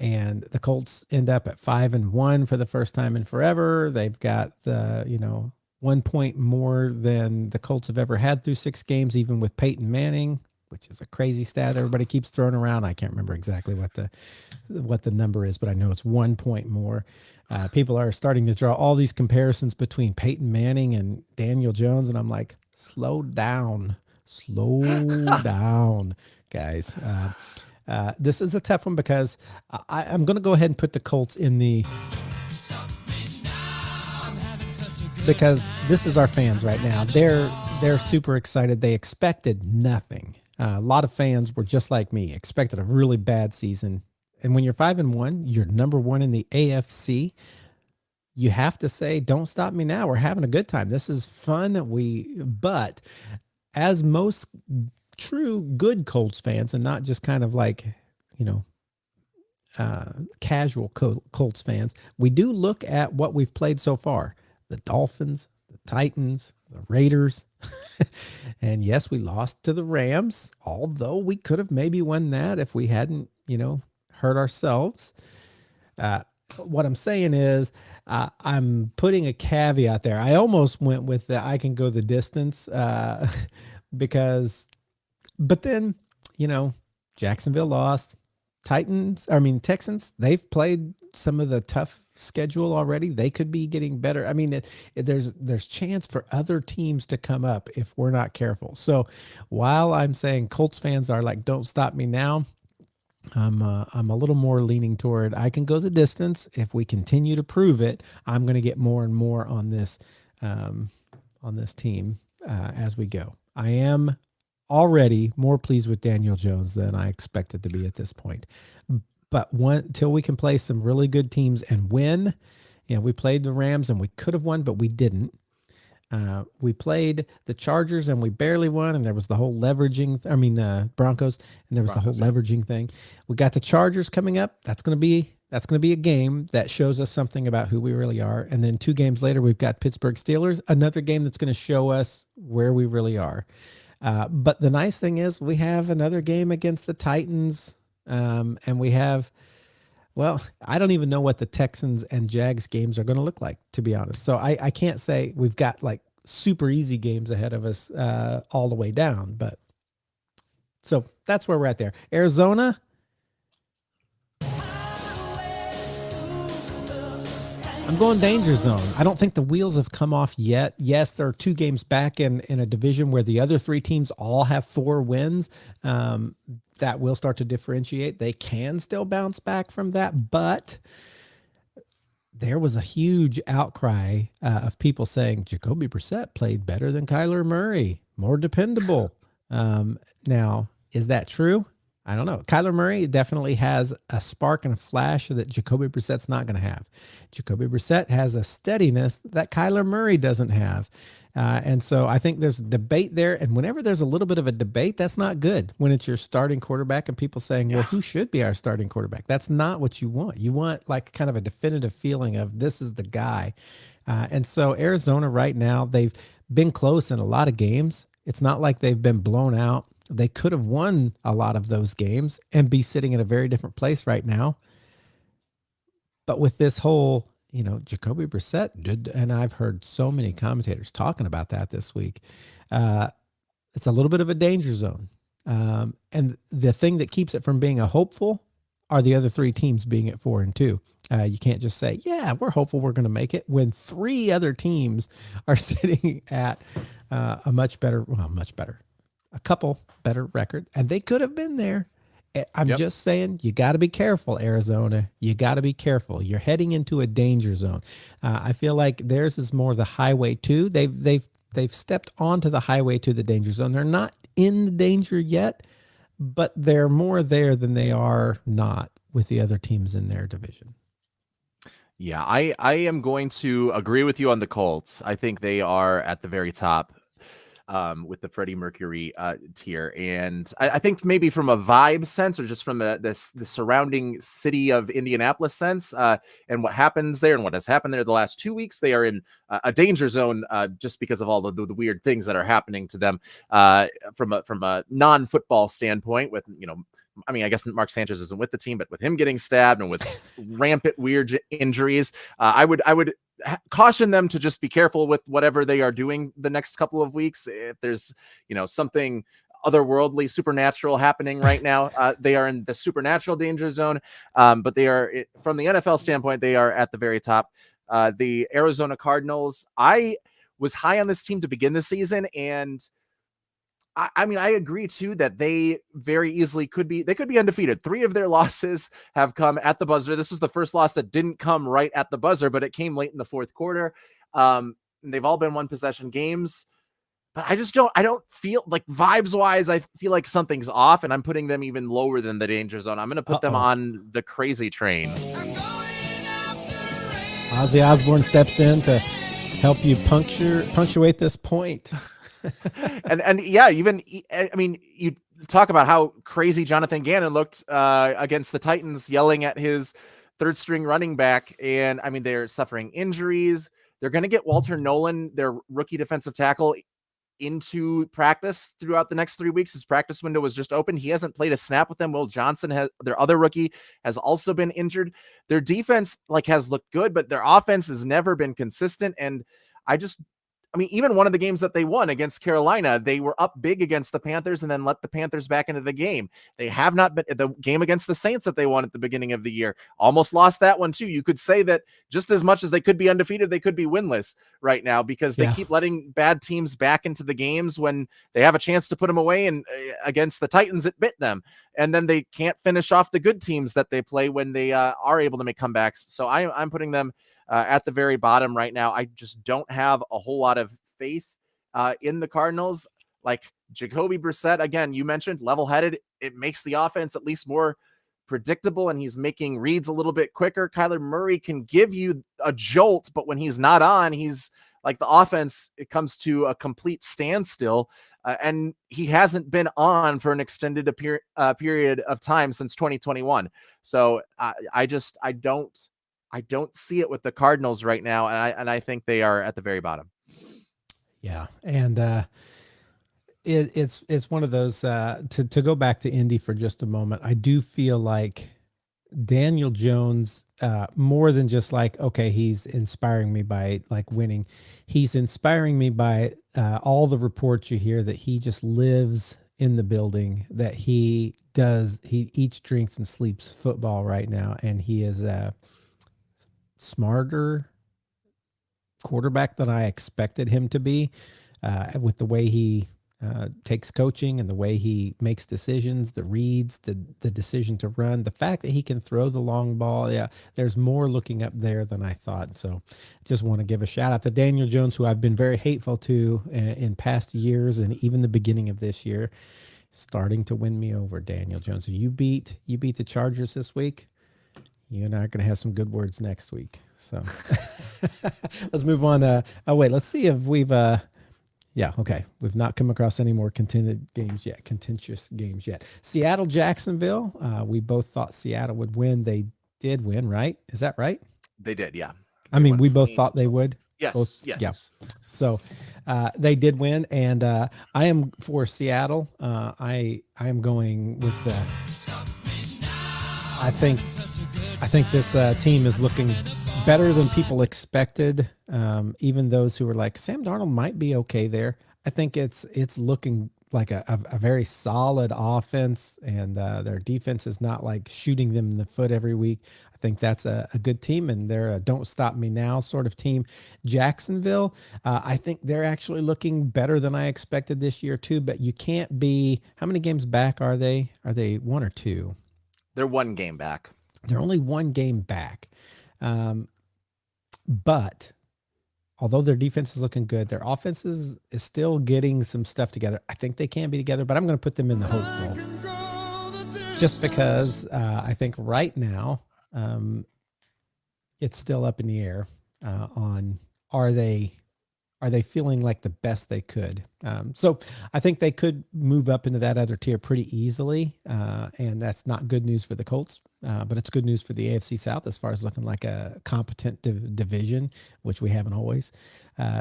And the Colts end up at 5-1 for the first time in forever. They've got the, 1 point more than the Colts have ever had through 6 games, even with Peyton Manning, which is a crazy stat everybody keeps throwing around. I can't remember exactly what the number is, but I know it's 1 point more. People are starting to draw all these comparisons between Peyton Manning and Daniel Jones, and I'm like, slow down, guys. This is a tough one because I'm going to go ahead and put the Colts in the, because this is our fans right now. They're super excited. They expected nothing. A lot of fans were just like me, expected a really bad season. And when you're 5-1, you're number 1 in the AFC. You have to say, don't stop me now. We're having a good time. This is fun. But as most true good Colts fans, and not just kind of like, casual Colts fans, we do look at what we've played so far. The Dolphins, the Titans, the Raiders. And yes, we lost to the Rams, although we could have maybe won that if we hadn't, hurt ourselves. What I'm saying is I'm putting a caveat there. I almost went with the I can go the distance but then, Jacksonville lost. Texans, they've played some of the tough schedule already. They could be getting better. I mean, there's chance for other teams to come up if we're not careful. So while I'm saying Colts fans are like, don't stop me now, I'm a little more leaning toward I can go the distance. If we continue to prove it, I'm going to get more and more on this team as we go. I am already more pleased with Daniel Jones than I expected to be at this point. But until we can play some really good teams and win, we played the Rams and we could have won, but we didn't. We played the Chargers and we barely won, and there was the whole leveraging. Broncos, and there was the whole leveraging thing. We got the Chargers coming up. That's going to be a game that shows us something about who we really are. And then 2 games later, we've got Pittsburgh Steelers, another game that's going to show us where we really are. But the nice thing is we have another game against the Titans, and we have, I don't even know what the Texans and Jags games are going to look like, to be honest. So I can't say we've got like super easy games ahead of us all the way down. But so that's where we're at there. Arizona. I'm going danger zone. I don't think the wheels have come off yet. Yes, there are 2 games back in a division where the other 3 teams all have 4 wins. That will start to differentiate. They can still bounce back from that, but there was a huge outcry of people saying Jacoby Brissett played better than Kyler Murray, more dependable. Now, is that true? I don't know. Kyler Murray definitely has a spark and a flash that Jacoby Brissett's not going to have. Jacoby Brissett has a steadiness that Kyler Murray doesn't have. And so I think there's a debate there. And whenever there's a little bit of a debate, that's not good when it's your starting quarterback and people saying, well, who should be our starting quarterback? That's not what you want. You want like kind of a definitive feeling of this is the guy. And so Arizona right now, they've been close in a lot of games. It's not like they've been blown out. They could have won a lot of those games and be sitting in a very different place right now. But with this whole, Jacoby Brissett did, and I've heard so many commentators talking about that this week. It's a little bit of a danger zone. And the thing that keeps it from being a hopeful are the other three teams being at 4-2. You can't just say, yeah, we're hopeful we're going to make it when three other teams are sitting at a couple better record, and they could have been there. I'm just saying, you got to be careful, Arizona. You got to be careful. You're heading into a danger zone. I feel like theirs is more the highway to. They've stepped onto the highway to the danger zone. They're not in the danger yet, but they're more there than they are not with the other teams in their division. Yeah, I am going to agree with you on the Colts. I think they are at the very top with the Freddie Mercury tier. And I think maybe from a vibe sense, or just from the surrounding city of Indianapolis sense, and what happens there and what has happened there the last 2 weeks, they are in a danger zone just because of all the weird things that are happening to them from a non-football standpoint with, I mean, I guess Mark Sanchez isn't with the team, but with him getting stabbed and with rampant weird injuries, I would caution them to just be careful with whatever they are doing the next couple of weeks. If there's, something otherworldly, supernatural happening right now, they are in the supernatural danger zone. But they are, from the NFL standpoint, they are at the very top. The Arizona Cardinals, I was high on this team to begin the season, and I mean, I agree too that they very easily could be undefeated. 3 of their losses have come at the buzzer. This was the first loss that didn't come right at the buzzer, but it came late in the fourth quarter. They've all been 1-possession games, but I don't feel like, vibes wise, I feel like something's off, and I'm putting them even lower than the danger zone. I'm going to put them on the crazy train. Ozzy Osbourne steps in to help you punctuate this point. and yeah, even, I mean, you talk about how crazy Jonathan Gannon looked against the Titans, yelling at his third string running back. And I mean, they're suffering injuries. They're going to get Walter Nolan, their rookie defensive tackle, into practice throughout the next 3 weeks. His practice window was just open. He hasn't played a snap with them. Will Johnson, their other rookie, has also been injured. Their defense has looked good, but their offense has never been consistent. And I mean, even one of the games that they won against Carolina, they were up big against the Panthers and then let the Panthers back into the game. They have not been, the game against the Saints that they won at the beginning of the year, almost lost that one too. You could say that just as much as they could be undefeated, they could be winless right now because they keep letting bad teams back into the games when they have a chance to put them away. And against the Titans, it bit them. And then they can't finish off the good teams that they play when they are able to make comebacks. So I'm putting them at the very bottom right now. I just don't have a whole lot of faith in the Cardinals. Like Jacoby Brissett, again, you mentioned level-headed. It makes the offense at least more predictable, and he's making reads a little bit quicker. Kyler Murray can give you a jolt, but when he's not on, he's like, the offense, it comes to a complete standstill. And he hasn't been on for an extended period of time since 2021. So I don't see it with the Cardinals right now, and I think they are at the very bottom. Yeah, and it's one of those. To go back to Indy for just a moment, I do feel like Daniel Jones, more than just like, okay, he's inspiring me by like winning. He's inspiring me by all the reports you hear that he just lives in the building, that he eats, drinks, and sleeps football right now, and he is smarter quarterback than I expected him to be, with the way he takes coaching and the way he makes decisions, the reads, the decision to run, the fact that he can throw the long ball. Yeah, there's more looking up there than I thought. So just want to give a shout out to Daniel Jones, who I've been very hateful to in past years and even the beginning of this year. Starting to win me over, Daniel Jones. You beat the Chargers this week. You and I are going to have some good words next week. So let's move on. Let's see if we've, we've not come across any more contentious games yet. Seattle, Jacksonville. We both thought Seattle would win. They did win, right? Is that right? They did, yeah. We both thought they would. Yes, yes. Yeah. So they did win, and I am for Seattle. I am going with I think this team is looking better than people expected. Even those who were like, Sam Darnold might be okay there. I think it's looking like a very solid offense, and their defense is not like shooting them in the foot every week. I think that's a good team, and they're a don't stop me now sort of team. Jacksonville, I think they're actually looking better than I expected this year too. But you can't be. How many games back are they? Are they 1 or 2? They're 1 game back. They're only 1 game back, but although their defense is looking good, their offense is still getting some stuff together. I think they can be together, but I'm going to put them in the hopeful just because I think right now it's still up in the air on are they feeling like the best they could. So I think they could move up into that other tier pretty easily, and that's not good news for the Colts. But it's good news for the AFC South as far as looking like a competent division, which we haven't always.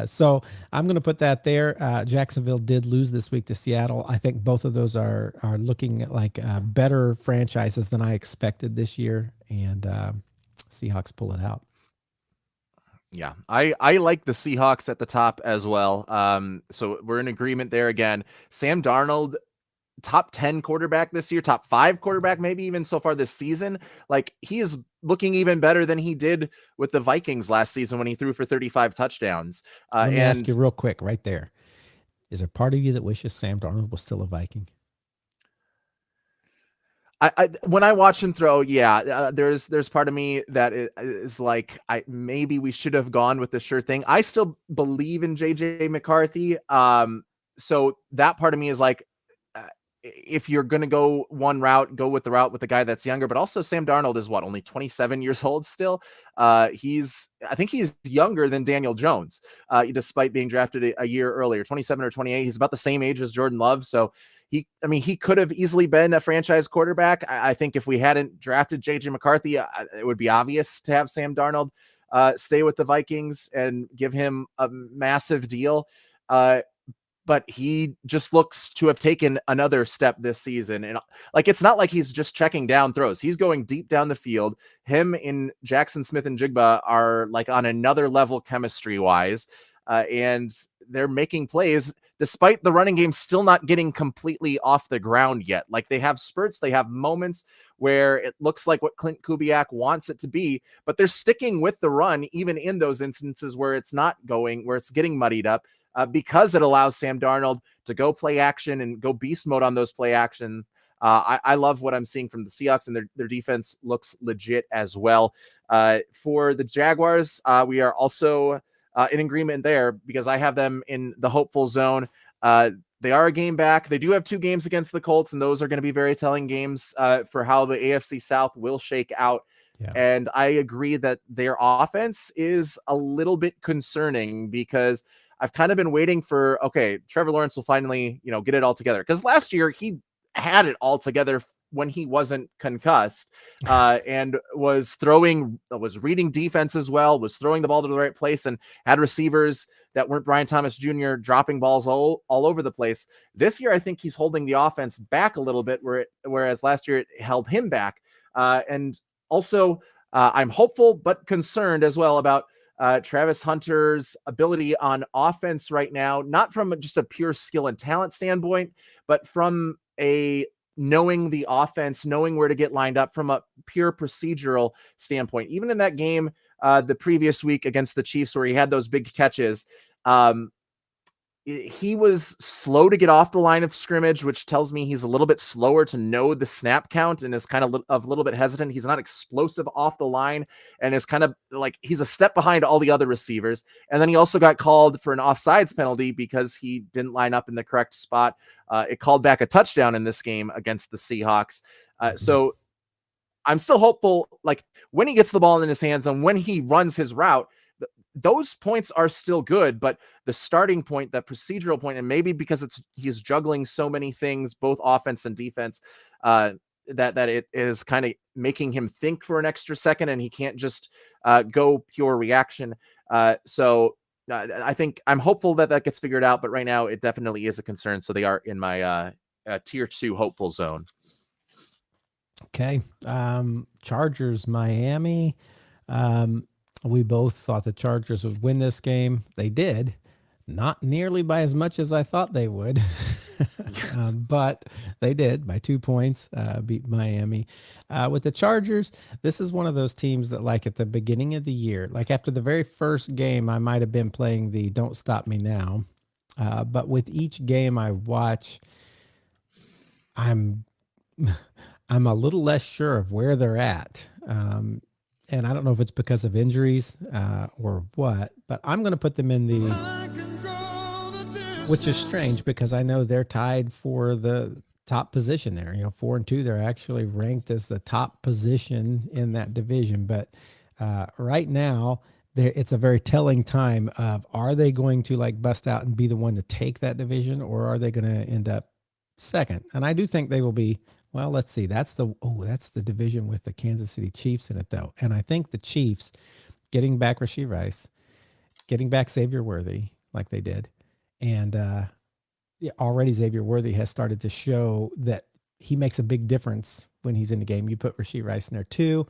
So I'm going to put that there. Jacksonville did lose this week to Seattle. I think both of those are looking like better franchises than I expected this year, and Seahawks pull it out. Yeah, I like the Seahawks at the top as well. So we're in agreement there again. Sam Darnold, top 10 quarterback this year, top 5 quarterback, maybe even so far this season. Like, he is looking even better than he did with the Vikings last season when he threw for 35 touchdowns. Let me ask you real quick right there. Is there part of you that wishes Sam Darnold was still a Viking? I when I watch him throw, there's part of me that is like, maybe we should have gone with the sure thing. I still believe in JJ McCarthy. So that part of me is like, if you're going to go one route, go with the route with the guy that's younger. But also Sam Darnold is only 27 years old still. I think he's younger than Daniel Jones, despite being drafted a year earlier, 27 or 28. He's about the same age as Jordan Love. So he could have easily been a franchise quarterback. I think if we hadn't drafted JJ McCarthy, it would be obvious to have Sam Darnold stay with the Vikings and give him a massive deal. But he just looks to have taken another step this season. And it's not like he's just checking down throws. He's going deep down the field. Him and Jackson Smith-Njigba are like on another level chemistry wise. And they're making plays despite the running game still not getting completely off the ground yet. Like, they have spurts, they have moments where it looks like what Clint Kubiak wants it to be, but they're sticking with the run, even in those instances where it's not going, where it's getting muddied up. Because it allows Sam Darnold to go play action and go beast mode on those play actions. I love what I'm seeing from the Seahawks, and their defense looks legit as well. For the Jaguars, we are also in agreement there because I have them in the hopeful zone. They are a game back. They do have 2 games against the Colts, and those are going to be very telling games for how the AFC South will shake out. Yeah. And I agree that their offense is a little bit concerning because I've kind of been waiting for, okay, Trevor Lawrence will finally, get it all together. Because last year he had it all together when he wasn't concussed and was reading defense as well, was throwing the ball to the right place and had receivers that weren't Brian Thomas Jr. dropping balls all over the place. This year, I think he's holding the offense back a little bit, whereas last year it held him back. And also, I'm hopeful but concerned as well about Travis Hunter's ability on offense right now, not from just a pure skill and talent standpoint, but from a knowing the offense, knowing where to get lined up from a pure procedural standpoint. Even in that game the previous week against the Chiefs where he had those big catches, he was slow to get off the line of scrimmage, which tells me he's a little bit slower to know the snap count and is kind of a little bit hesitant. He's not explosive off the line and is kind of like he's a step behind all the other receivers. And then he also got called for an offsides penalty because he didn't line up in the correct spot. It called back a touchdown in this game against the Seahawks. So I'm still hopeful, like when he gets the ball in his hands and when he runs his route, those points are still good, but the starting point, that procedural point, and maybe because he's juggling so many things, both offense and defense, that it is kind of making him think for an extra second, and he can't just go pure reaction. So I think I'm hopeful that gets figured out, but right now it definitely is a concern. So they are in my tier 2 hopeful zone. Okay. Chargers, Miami. We both thought the Chargers would win this game. They did, not nearly by as much as I thought they would. But they did by 2 points, beat Miami. With the Chargers, this is one of those teams that, like at the beginning of the year, like after the very first game, I might have been playing the "Don't Stop Me Now," but with each game I watch, I'm I'm a little less sure of where they're at. And I don't know if it's because of injuries or what, but I'm going to put them in the, which is strange because I know they're tied for the top position there. 4-2, they're actually ranked as the top position in that division. But right now, it's a very telling time of, are they going to like bust out and be the one to take that division, or are they going to end up second? And I do think they will be. Well, let's see. That's the division with the Kansas City Chiefs in it, though. And I think the Chiefs getting back Rashee Rice, getting back Xavier Worthy like they did, and already Xavier Worthy has started to show that he makes a big difference when he's in the game. You put Rashee Rice in there too.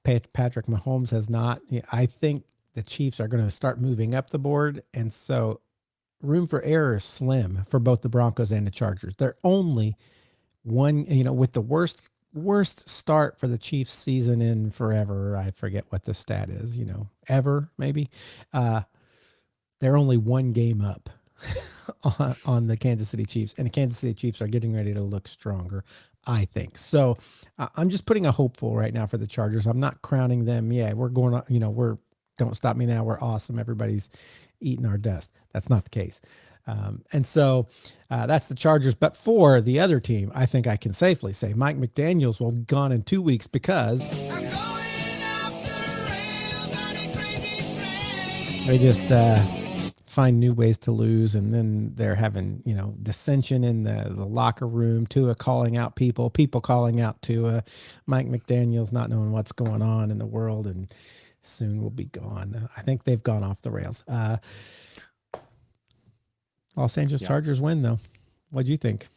Patrick Mahomes has not. I think the Chiefs are going to start moving up the board, and so room for error is slim for both the Broncos and the Chargers. They're only one, with the worst start for the Chiefs season in forever. I forget what the stat is, ever maybe. They're only one game up on the Kansas City Chiefs, and the Kansas City Chiefs are getting ready to look stronger, I think. So I'm just putting a hopeful right now for the Chargers. I'm not crowning them. Yeah, we're going on, Don't Stop Me Now. We're awesome. Everybody's eating our dust. That's not the case. And so that's the Chargers. But for the other team, I think I can safely say Mike McDaniels will be gone in 2 weeks because they just find new ways to lose. And then they're having, dissension in the locker room, Tua calling out people calling out Tua, Mike McDaniels not knowing what's going on in the world, and soon will be gone. I think they've gone off the rails. Los Angeles Chargers win, though. What do you think?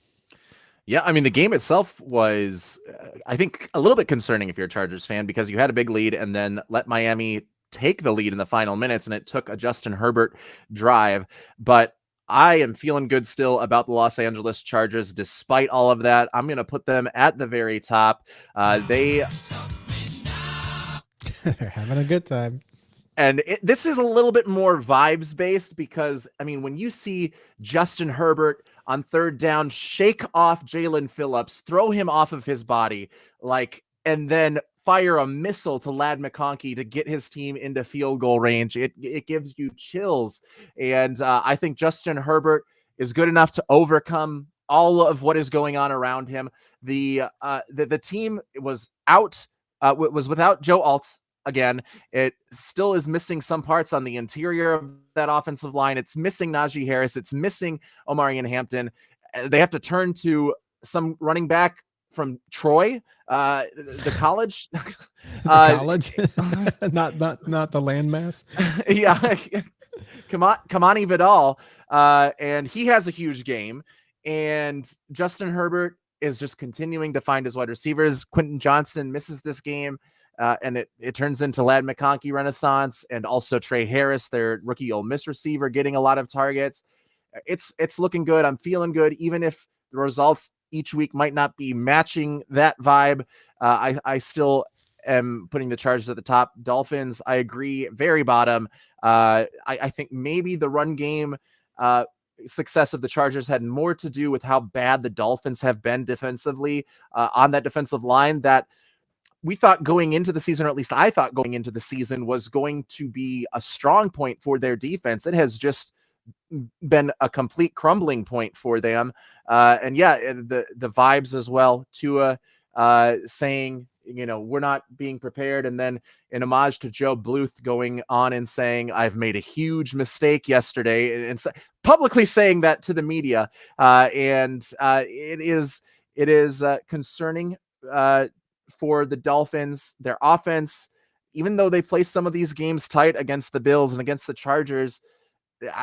Yeah, I mean, the game itself was, I think, a little bit concerning if you're a Chargers fan, because you had a big lead and then let Miami take the lead in the final minutes, and it took a Justin Herbert drive. But I am feeling good still about the Los Angeles Chargers despite all of that. I'm going to put them at the very top. They're having a good time. And this is a little bit more vibes based because, I mean, when you see Justin Herbert on third down, shake off Jalen Phillips, throw him off of his body, and then fire a missile to Ladd McConkey to get his team into field goal range, it gives you chills. And I think Justin Herbert is good enough to overcome all of what is going on around him. The team was without Joe Alt. Again, it still is missing some parts on the interior of that offensive line. It's missing Najee Harris. It's missing Omarion Hampton. They have to turn to some running back from Troy, the college. College, not the landmass. Yeah, Kamani Vidal, and he has a huge game. And Justin Herbert is just continuing to find his wide receivers. Quentin Johnston misses this game. And it turns into Ladd McConkey renaissance, and also Trey Harris, their rookie Ole Miss receiver, getting a lot of targets. It's looking good. I'm feeling good, even if the results each week might not be matching that vibe. I still am putting the Chargers at the top. Dolphins, I agree, very bottom. I think maybe the run game success of the Chargers had more to do with how bad the Dolphins have been defensively on that defensive line, that we thought going into the season, or at least I thought going into the season, was going to be a strong point for their defense. It has just been a complete crumbling point for them. And the vibes as well. Tua saying, we're not being prepared. And then in homage to Joe Bluth going on and saying, I've made a huge mistake yesterday, and publicly saying that to the media. It is concerning for the Dolphins. Their offense, even though they play some of these games tight against the Bills and against the Chargers,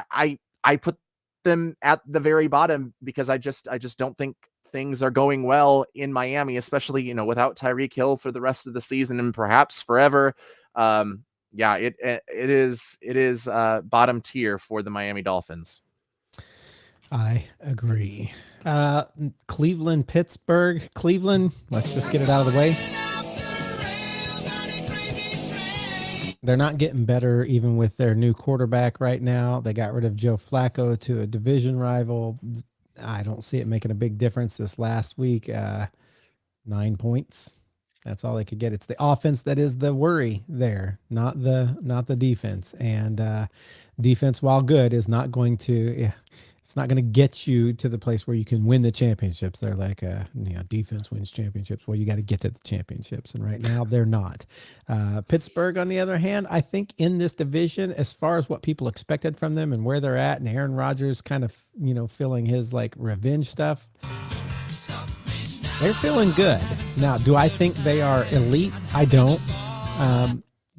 I put them at the very bottom because I just don't think things are going well in Miami, especially, without Tyreek Hill for the rest of the season and perhaps forever. It is bottom tier for the Miami Dolphins. I agree. Cleveland, Pittsburgh. Cleveland, let's just get it out of the way. They're not getting better even with their new quarterback right now. They got rid of Joe Flacco to a division rival. I don't see it making a big difference this last week. 9 points. That's all they could get. It's the offense that is the worry there, not the defense. And defense, while good, is not going to. It's not going to get you to the place where you can win the championships. They're like, defense wins championships. Well, you got to get to the championships. And right now they're not. Pittsburgh, on the other hand, I think in this division, as far as what people expected from them and where they're at, and Aaron Rodgers kind of, feeling his like revenge stuff, they're feeling good. Now, do I think they are elite? I don't.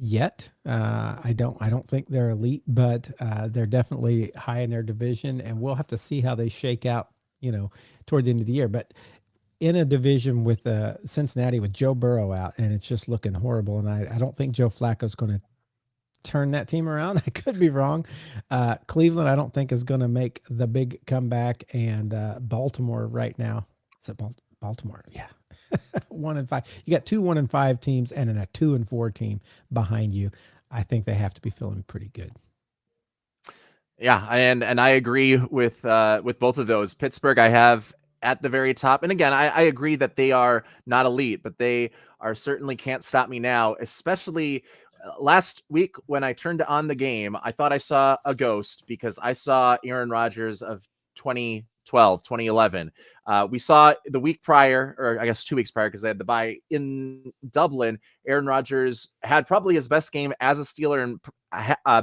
Yet. I don't think they're elite, but they're definitely high in their division, and we'll have to see how they shake out, toward the end of the year. But in a division with Cincinnati with Joe Burrow out, and it's just looking horrible, and I don't think Joe Flacco's going to turn that team around. I could be wrong. Cleveland, I don't think is going to make the big comeback, and Baltimore right now. Is it Baltimore? Yeah. 1-5. You got 2 1-5 teams and a 2-4 team behind you. I think they have to be feeling pretty good. Yeah, and I agree with both of those. Pittsburgh, I have at the very top, and again, I agree that they are not elite, but they are certainly can't stop me now. Especially last week when I turned on the game, I thought I saw a ghost because I saw Aaron Rodgers of 2011. We saw the week prior, or I guess 2 weeks prior, because they had the bye in Dublin. Aaron Rodgers had probably his best game as a Steeler and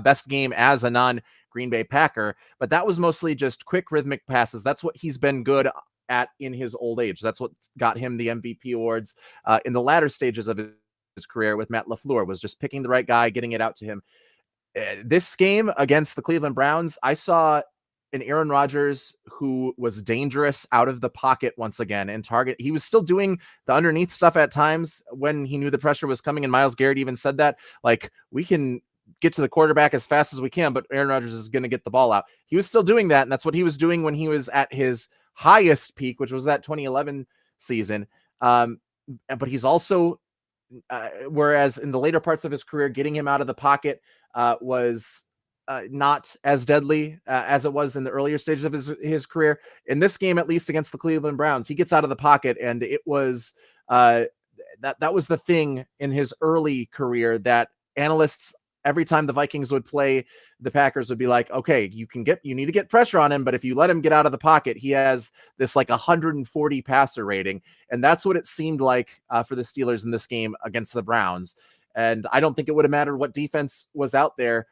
best game as a non-Green Bay Packer, but that was mostly just quick rhythmic passes. That's what he's been good at in his old age. That's what got him the MVP awards in the latter stages of his career with Matt LaFleur, was just picking the right guy, getting it out to him. This game against the Cleveland Browns, I saw an Aaron Rodgers who was dangerous out of the pocket once again and target. He was still doing the underneath stuff at times when he knew the pressure was coming. And Myles Garrett even said that, like, we can get to the quarterback as fast as we can, but Aaron Rodgers is going to get the ball out. He was still doing that. And that's what he was doing when he was at his highest peak, which was that 2011 season. But he's also, whereas in the later parts of his career, getting him out of the pocket was not as deadly as it was in the earlier stages of his career. In this game, at least against the Cleveland Browns, he gets out of the pocket, and it was that was the thing in his early career that analysts, every time the Vikings would play the Packers, would be like, okay, you need to get pressure on him, but if you let him get out of the pocket, he has this like 140 passer rating. And that's what it seemed like for the Steelers in this game against the Browns. And I don't think it would have mattered what defense was out there.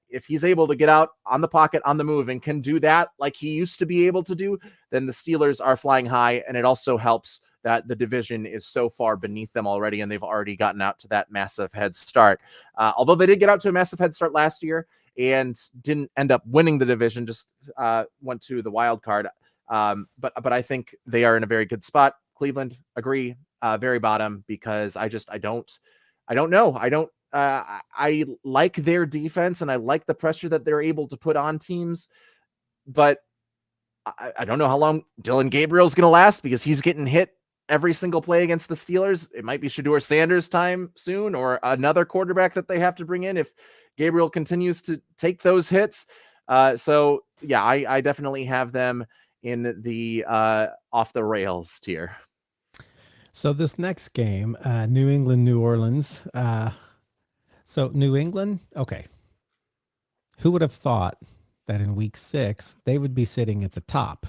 If he's able to get out on the pocket, on the move, and can do that like he used to be able to do, then the Steelers are flying high. And it also helps that the division is so far beneath them already, and they've already gotten out to that massive head start. Although they did get out to a massive head start last year and didn't end up winning the division, just went to the wild card. But I think they are in a very good spot. Cleveland, agree, very bottom, because I don't know. I like their defense, and I like the pressure that they're able to put on teams, but I don't know how long Dylan Gabriel's going to last, because he's getting hit every single play against the Steelers. It might be Shedeur Sanders time soon, or another quarterback that they have to bring in if Gabriel continues to take those hits. So yeah, I definitely have them in the off the rails tier. So this next game, New England, New Orleans. So New England, okay. Who would have thought that in week 6, they would be sitting at the top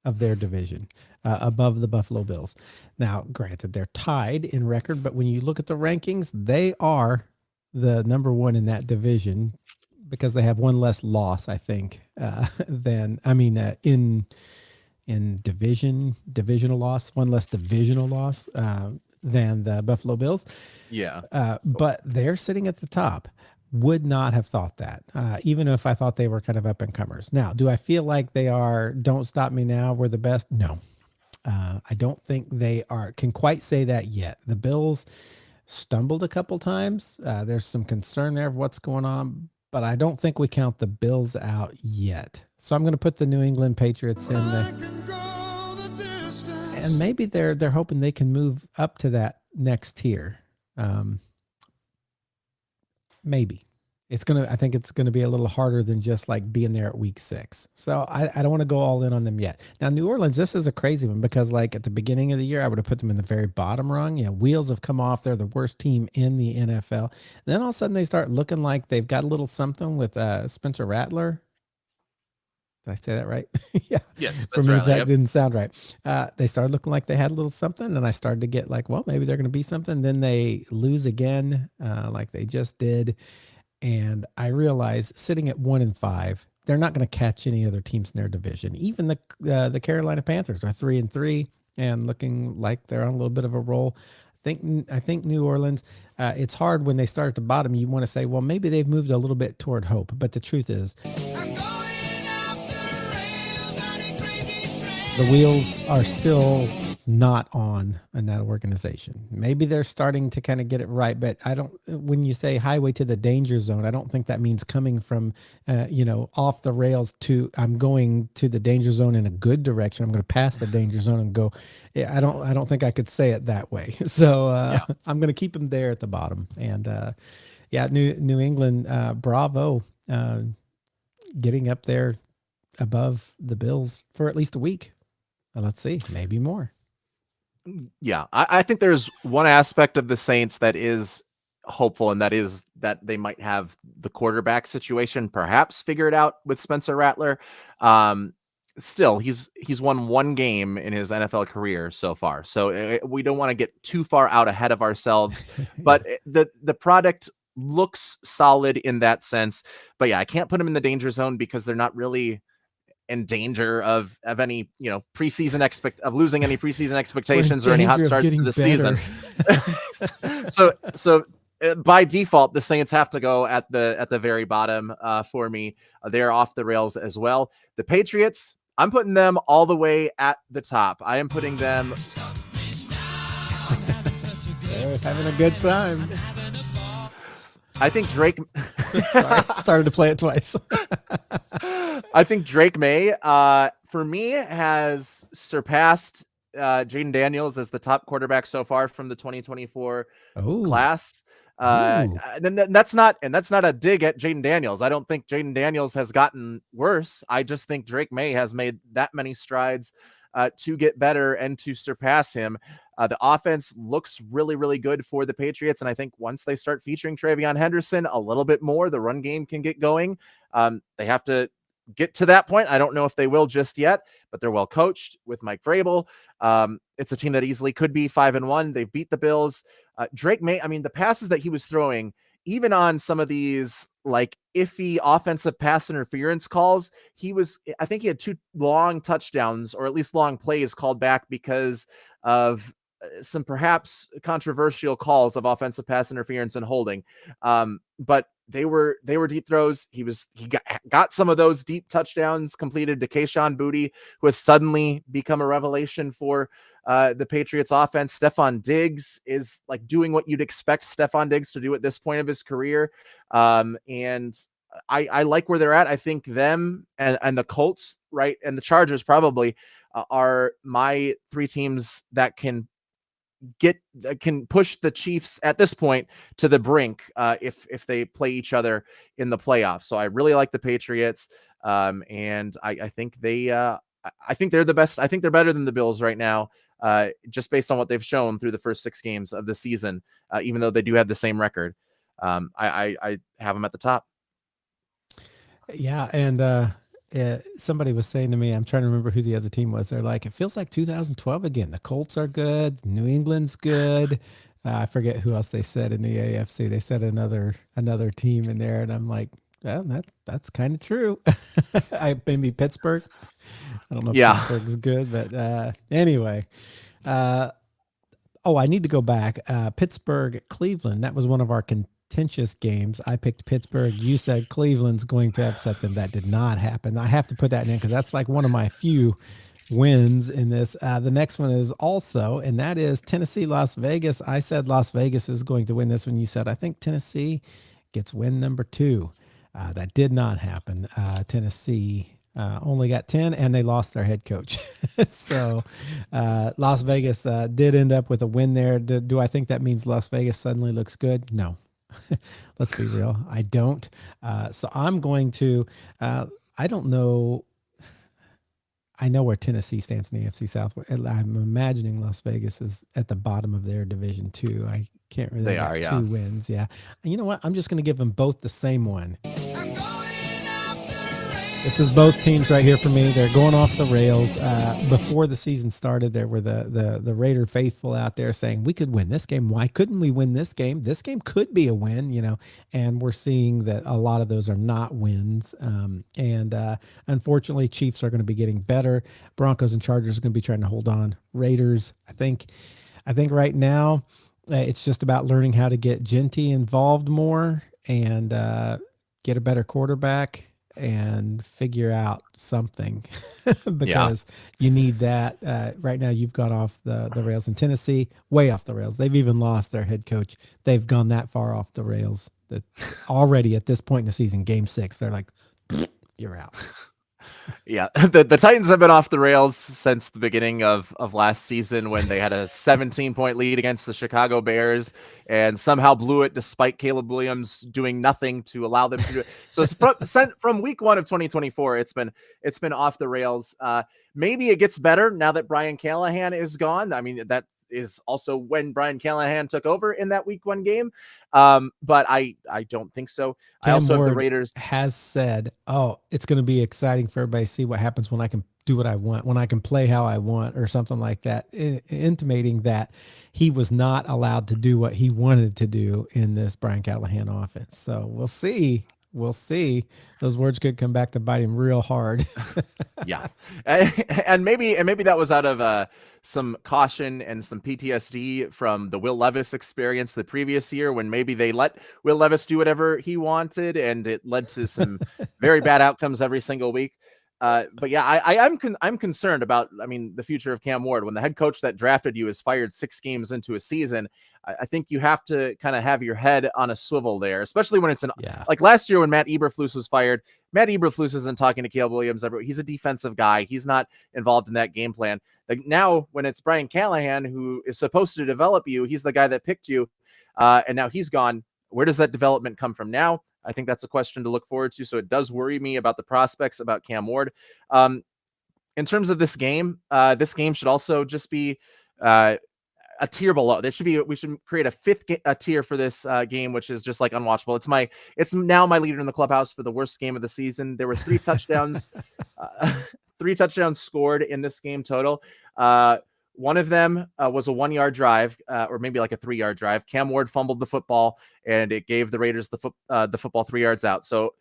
of their division, above the Buffalo Bills? Now, granted, they're tied in record, but when you look at the rankings, they are the number 1 in that division, because they have one less loss, I think, in divisional loss, one less divisional loss than the Buffalo Bills. Yeah. But they're sitting at the top. Would not have thought that, even if I thought they were kind of up and comers. Now, do I feel like they are, don't stop me now, we're the best? No. I don't think they can quite say that yet. The Bills stumbled a couple times. There's some concern there of what's going on, but I don't think we count the Bills out yet. So I'm going to put the New England Patriots in there. And maybe they're hoping they can move up to that next tier. Maybe. I think it's gonna be a little harder than just like being there at week 6. So I don't want to go all in on them yet. Now New Orleans, this is a crazy one because like at the beginning of the year, I would have put them in the very bottom rung. Wheels have come off. They're the worst team in the NFL. Then all of a sudden they start looking like they've got a little something with Spencer Rattler. Did I say that right? Yeah. Yes. For me, that didn't sound right. They started looking like they had a little something, and I started to get like, well, maybe they're going to be something. Then they lose again, like they just did. And I realized sitting at 1-5, they're not going to catch any other teams in their division. Even the Carolina Panthers are 3-3 and looking like they're on a little bit of a roll. I think New Orleans, it's hard when they start at the bottom. You want to say, well, maybe they've moved a little bit toward hope. But the truth is, the wheels are still not on in that organization. Maybe they're starting to kind of get it right, but when you say highway to the danger zone, I don't think that means coming from, off the rails to, I'm going to the danger zone in a good direction. I'm going to pass the danger zone and go. I don't think I could say it that way. So I'm going to keep them there at the bottom. And New England, bravo, getting up there above the Bills for at least a week. Let's see, maybe more. Yeah, I think there's one aspect of the Saints that is hopeful, and that is that they might have the quarterback situation perhaps figured out with Spencer Rattler. Still, he's won one game in his NFL career so far, so we don't want to get too far out ahead of ourselves. But the product looks solid in that sense. But yeah, I can't put him in the danger zone because they're not really in danger of any preseason of losing any preseason expectations or any hot starts to the season. so by default, the Saints have to go at the very bottom for me. They're off the rails as well. The Patriots, I'm putting them all the way at the top. I am putting them. They're having a good time. I think Drake started to play it twice. I think Drake May, for me, has surpassed Jaden Daniels as the top quarterback so far from the 2024 class. And that's not a dig at Jaden Daniels. I don't think Jaden Daniels has gotten worse. I just think Drake May has made that many strides to get better and to surpass him. The offense looks really, really good for the Patriots. And I think once they start featuring TreVeyon Henderson a little bit more, the run game can get going. They have to get to that point. I don't know if they will just yet, but they're well coached with Mike Vrabel. It's a team that easily could be 5-1. They've beat the Bills. Drake May, the passes that he was throwing, even on some of these like iffy offensive pass interference calls, I think he had 2 long touchdowns, or at least long plays, called back because of some perhaps controversial calls of offensive pass interference and holding. But they were deep throws. He got some of those deep touchdowns completed to Kayshon Boutte, who has suddenly become a revelation for the Patriots offense. Stephon Diggs is like doing what you'd expect Stephon Diggs to do at this point of his career. And I like where they're at. I think them and the Colts, right, and the Chargers probably are my 3 teams that can push the Chiefs at this point to the brink if they play each other in the playoffs. So I really like the Patriots, and I think I think they're the best. I think they're better than the Bills right now, just based on what they've shown through the first 6 games of the season. Even though they do have the same record, I have them at the top. Yeah, and somebody was saying to me, I'm trying to remember who the other team was. They're like, it feels like 2012 again. The Colts are good. New England's good. I forget who else they said in the AFC. They said another team in there, and I'm like, well, that's kind of true. Maybe Pittsburgh. I don't know if Pittsburgh is good, but anyway. I need to go back. Pittsburgh, Cleveland. That was one of our contentious games. I picked Pittsburgh. You said Cleveland's going to upset them. That did not happen. I have to put that in because that's like one of my few wins in this. The next one is also, and that is Tennessee, Las Vegas. I said Las Vegas is going to win this one. You said, I think Tennessee gets win number 2. That did not happen. Tennessee only got 10, and they lost their head coach. So Las Vegas did end up with a win there. Do I think that means Las Vegas suddenly looks good? No. Let's be real. I don't. So I'm going to, I don't know. I know where Tennessee stands in the AFC South. I'm imagining Las Vegas is at the bottom of their division too. I can't really. They are, yeah. 2 wins. Yeah. And you know what? I'm just going to give them both the same one. This is both teams right here for me. They're going off the rails. Before the season started, there were the Raider faithful out there saying we could win this game. Why couldn't we win this game? This game could be a win, you know. And we're seeing that a lot of those are not wins. Unfortunately, Chiefs are going to be getting better. Broncos and Chargers are going to be trying to hold on. Raiders, I think right now it's just about learning how to get Genty involved more and get a better quarterback and figure out something because you need that. Right now you've gone off the rails in Tennessee, way off the rails. They've even lost their head coach. They've gone that far off the rails that already at this point in the season, game 6, they're like, you're out. Yeah, the Titans have been off the rails since the beginning of last season when they had a 17-point lead against the Chicago Bears and somehow blew it despite Caleb Williams doing nothing to allow them to do it. So from week 1 of 2024, it's been off the rails. Maybe it gets better now that Brian Callahan is gone. I mean, that is also when Brian Callahan took over in that week 1 game. But I don't think so. I also have the Raiders has said, oh, it's going to be exciting for everybody to see what happens when I can do what I want, when I can play how I want or something like that, intimating that he was not allowed to do what he wanted to do in this Brian Callahan offense. So we'll see. We'll see. Those words could come back to bite him real hard. Yeah. And maybe that was out of some caution and some PTSD from the Will Levis experience the previous year when maybe they let Will Levis do whatever he wanted and it led to some very bad outcomes every single week. But yeah, I'm concerned about, the future of Cam Ward. When the head coach that drafted you is fired 6 games into a season, I think you have to kind of have your head on a swivel there, especially when it's like last year when Matt Eberflus was fired. Matt Eberflus isn't talking to Caleb Williams. He's a defensive guy. He's not involved in that game plan. Like now when it's Brian Callahan, who is supposed to develop you, he's the guy that picked you. And now he's gone. Where does that development come from now? I think that's a question to look forward to. So it does worry me about the prospects about Cam Ward. In terms of this game should also just be a tier below. We should create a 5th tier for this game, which is just like unwatchable. It's now my leader in the clubhouse for the worst game of the season. There were 3 touchdowns, 3 touchdowns scored in this game total. One of them was a 1-yard drive, or maybe like a 3-yard drive. Cam Ward fumbled the football, and it gave the Raiders the football 3 yards out. So,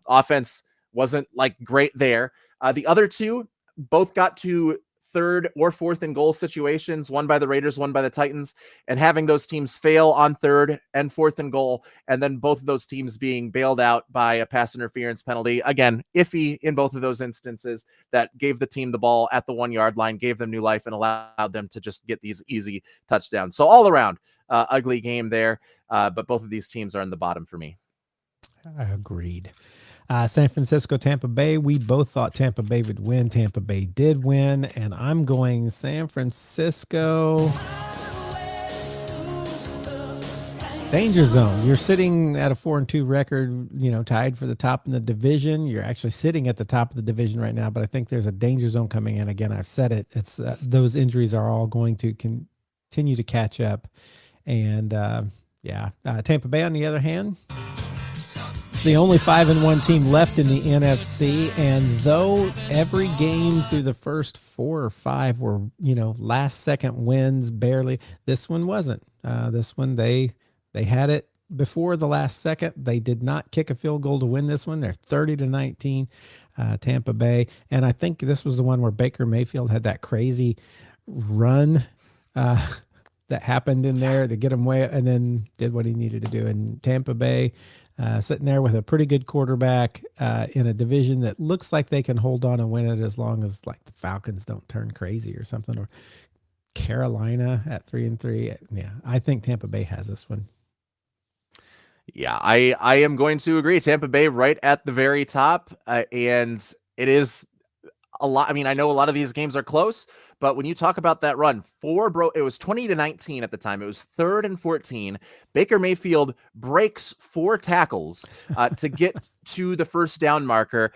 offense wasn't like great there. The other 2 both got to 3rd or 4th and goal situations, one by the Raiders, one by the Titans, and having those teams fail on 3rd and 4th and goal, and then both of those teams being bailed out by a pass interference penalty. Again, iffy in both of those instances that gave the team the ball at the 1-yard line, gave them new life, and allowed them to just get these easy touchdowns. So all around, ugly game there, but both of these teams are in the bottom for me. Agreed. San Francisco, Tampa Bay. We both thought Tampa Bay would win. Tampa Bay did win, and I'm going San Francisco. Danger zone. You're sitting at a 4-2 record, tied for the top in the division. You're actually sitting at the top of the division right now, but I think there's a danger zone coming in. Again, I've said it. It's those injuries are all going to continue to catch up, and Tampa Bay on the other hand. The only 5-1 team left in the NFC, and though every game through the first 4 or 5 were, last second wins, barely, this one wasn't. This one they had it before the last second. They did not kick a field goal to win this one. They're 30-19, Tampa Bay, and I think this was the one where Baker Mayfield had that crazy run that happened in there to get him way, and then did what he needed to do. And Tampa Bay. Sitting there with a pretty good quarterback in a division that looks like they can hold on and win it as long as like the Falcons don't turn crazy or something, or Carolina at 3-3. Yeah, I think Tampa Bay has this one. Yeah, I am going to agree. Tampa Bay right at the very top, and it is a lot. I mean, I know a lot of these games are close, but when you talk about that run, it was 20-19 at the time. It was 3rd and 14. Baker Mayfield breaks 4 tackles to get to the first down marker.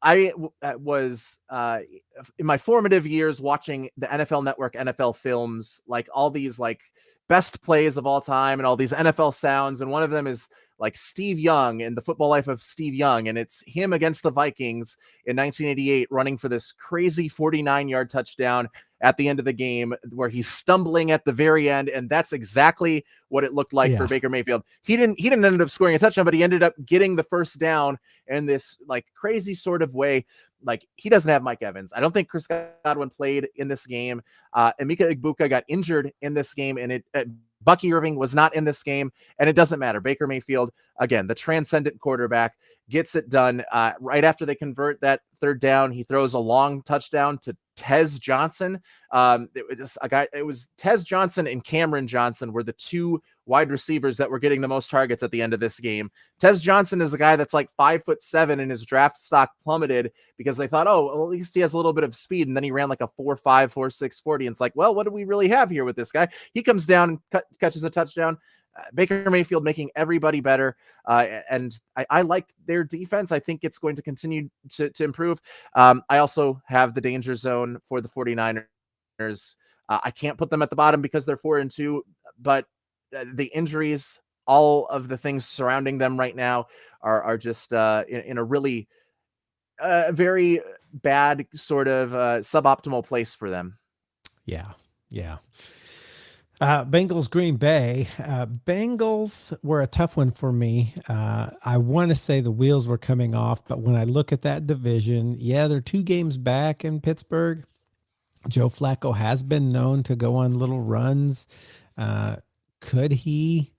I was in my formative years watching the NFL Network, NFL films, like all these like best plays of all time and all these NFL sounds. And one of them is like Steve Young and the Football Life of Steve Young. And it's him against the Vikings in 1988 running for this crazy 49-yard touchdown at the end of the game where he's stumbling at the very end. And that's exactly what it looked like for Baker Mayfield. He didn't end up scoring a touchdown, but he ended up getting the first down in this like crazy sort of way. Like, he doesn't have Mike Evans. I don't think Chris Godwin played in this game. Emeka Egbuka got injured in this game, and Bucky Irving was not in this game, and it doesn't matter. Baker Mayfield, again, the transcendent quarterback, gets it done. Right after they convert that 3rd down, he throws a long touchdown to Tez Johnson. It was Tez Johnson and Cameron Johnson were the 2 wide receivers that were getting the most targets at the end of this game. Tez Johnson is a guy that's like 5'7", and his draft stock plummeted because they thought, oh, well, at least he has a little bit of speed. And then he ran like a 4.5, 4.6 40. And it's like, well, what do we really have here with this guy? He comes down and catches a touchdown. Baker Mayfield making everybody better. And I like their defense. I think it's going to continue to improve. I also have the danger zone for the 49ers. I can't put them at the bottom because they're 4-2, but the injuries, all of the things surrounding them right now are just in a really very bad sort of suboptimal place for them. Yeah. Bengals, Green Bay. Bengals were a tough one for me. I want to say the wheels were coming off, but when I look at that division, they're 2 games back in Pittsburgh. Joe Flacco has been known to go on little runs. Could he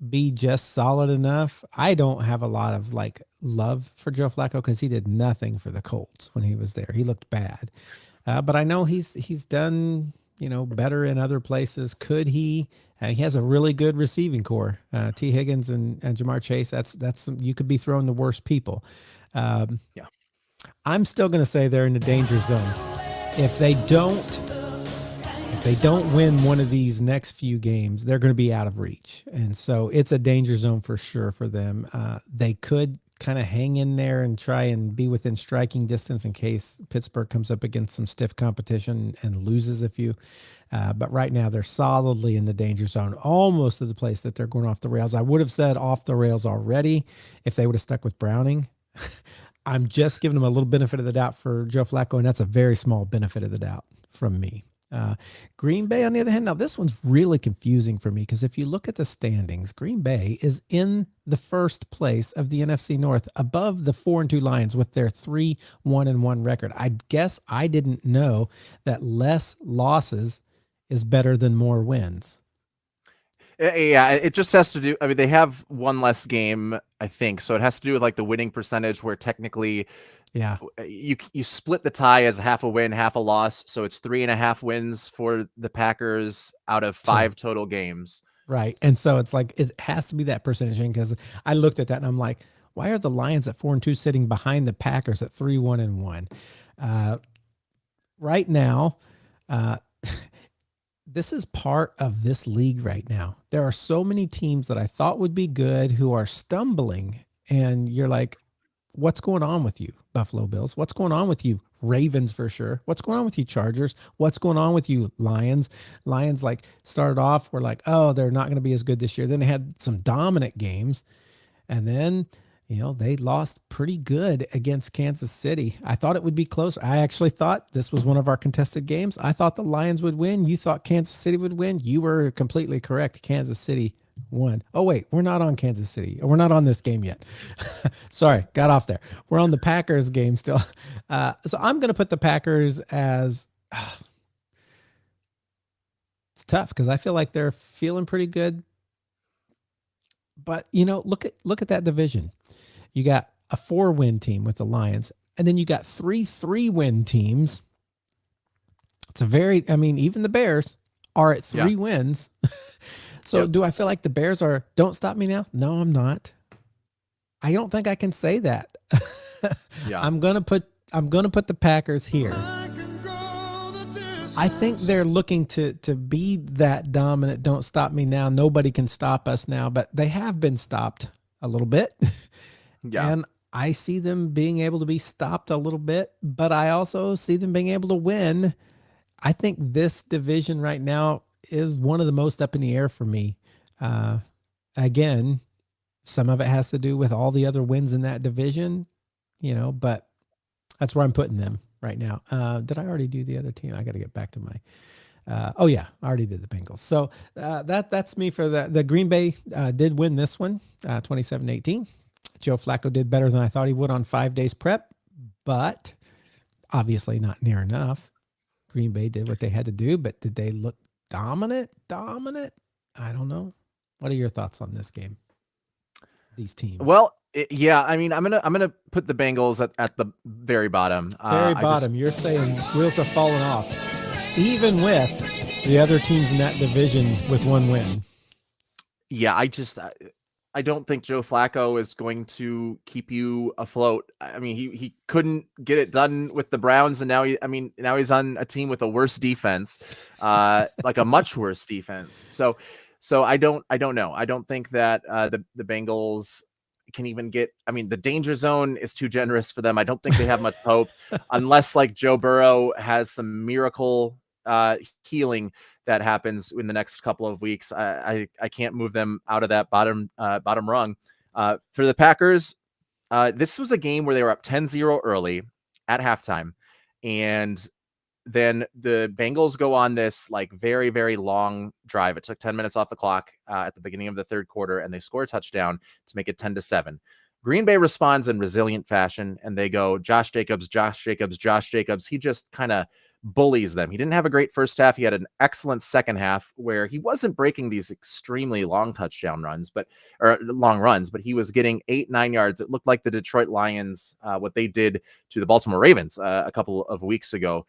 be just solid enough? I don't have a lot of like love for Joe Flacco because he did nothing for the Colts when he was there. He looked bad, but I know he's done better in other places. Could he? He has a really good receiving core. T. Higgins and Jamar Chase. That's you could be throwing the worst people. I'm still going to say they're in the danger zone. If they don't win one of these next few games, they're going to be out of reach. And so it's a danger zone for sure for them. They could kind of hang in there and try and be within striking distance in case Pittsburgh comes up against some stiff competition and loses a few. But right now they're solidly in the danger zone, almost to the place that they're going off the rails. I would have said off the rails already if they would have stuck with Browning. I'm just giving them a little benefit of the doubt for Joe Flacco, and that's a very small benefit of the doubt from me. Green Bay, on the other hand, now this one's really confusing for me because if you look at the standings, Green Bay is in the first place of the NFC North above the 4-2 Lions with their 3-1-1 record. I guess I didn't know that less losses is better than more wins. Yeah, it just has to do. I mean, they have one less game, I think, so it has to do with like the winning percentage, where technically, you split the tie as half a win, half a loss, so it's 3.5 wins for the Packers out of 5 total games. Right, and so it's like it has to be that percentage because I looked at that and I'm like, why are the Lions at 4-2 sitting behind the Packers at 3-1-1? Right now, this is part of this league right now. There are so many teams that I thought would be good who are stumbling, and you're like, what's going on with you, Buffalo Bills? What's going on with you, Ravens for sure? What's going on with you, Chargers? What's going on with you, Lions? Lions like started off, we're like, oh, they're not going to be as good this year. Then they had some dominant games, and then they lost pretty good against Kansas City. I thought it would be closer. I actually thought this was one of our contested games. I thought the Lions would win. You thought Kansas City would win. You were completely correct. Kansas City won. Oh, wait, we're not on Kansas City. We're not on this game yet. Sorry, got off there. We're on the Packers game still. So I'm going to put the Packers as... it's tough because I feel like they're feeling pretty good. But, look at that division. You got a 4-win team with the Lions, and then you got 3 3-win teams. It's even the Bears are at 3 wins. So do I feel like the Bears are, don't stop me now? No, I'm not. I don't think I can say that. Yeah. I'm gonna put the Packers here. I think they're looking to be that dominant. Don't stop me now. Nobody can stop us now. But they have been stopped a little bit. Yeah. And I see them being able to be stopped a little bit, but I also see them being able to win. I think this division right now is one of the most up in the air for me. Again, some of it has to do with all the other wins in that division, but that's where I'm putting them right now. Did I already do the other team? I got to get back to my. Oh yeah, I already did the Bengals. So that's me for that. The Green Bay did win this one, 27-18. Joe Flacco did better than I thought he would on 5 days prep, but obviously not near enough. Green Bay did what they had to do, but did they look dominant? I don't know. What are your thoughts on this game? These teams. Well, yeah, I mean, I'm gonna put the Bengals at the very bottom. You're saying wheels are falling off, even with the other teams in that division with one win. Yeah, I don't think Joe Flacco is going to keep you afloat. I mean, he couldn't get it done with the Browns, and now he's on a team with a worse defense, like a much worse defense. So I don't know. I don't think that the Bengals can even get. I mean, the danger zone is too generous for them. I don't think they have much hope unless like Joe Burrow has some miracle healing that happens in the next couple of weeks. I can't move them out of that bottom rung. For the Packers, this was a game where they were up 10-0 early at halftime, and then the Bengals go on this like very, very long drive. It took 10 minutes off the clock at the beginning of the third quarter, and they score a touchdown to make it 10-7. Green Bay responds in resilient fashion, and they go, Josh Jacobs. He just kind of bullies them. He didn't have a great first half. He had an excellent second half where he wasn't breaking these extremely long runs, but he was getting 8-9 yards. It looked like the Detroit Lions, what they did to the Baltimore Ravens a couple of weeks ago,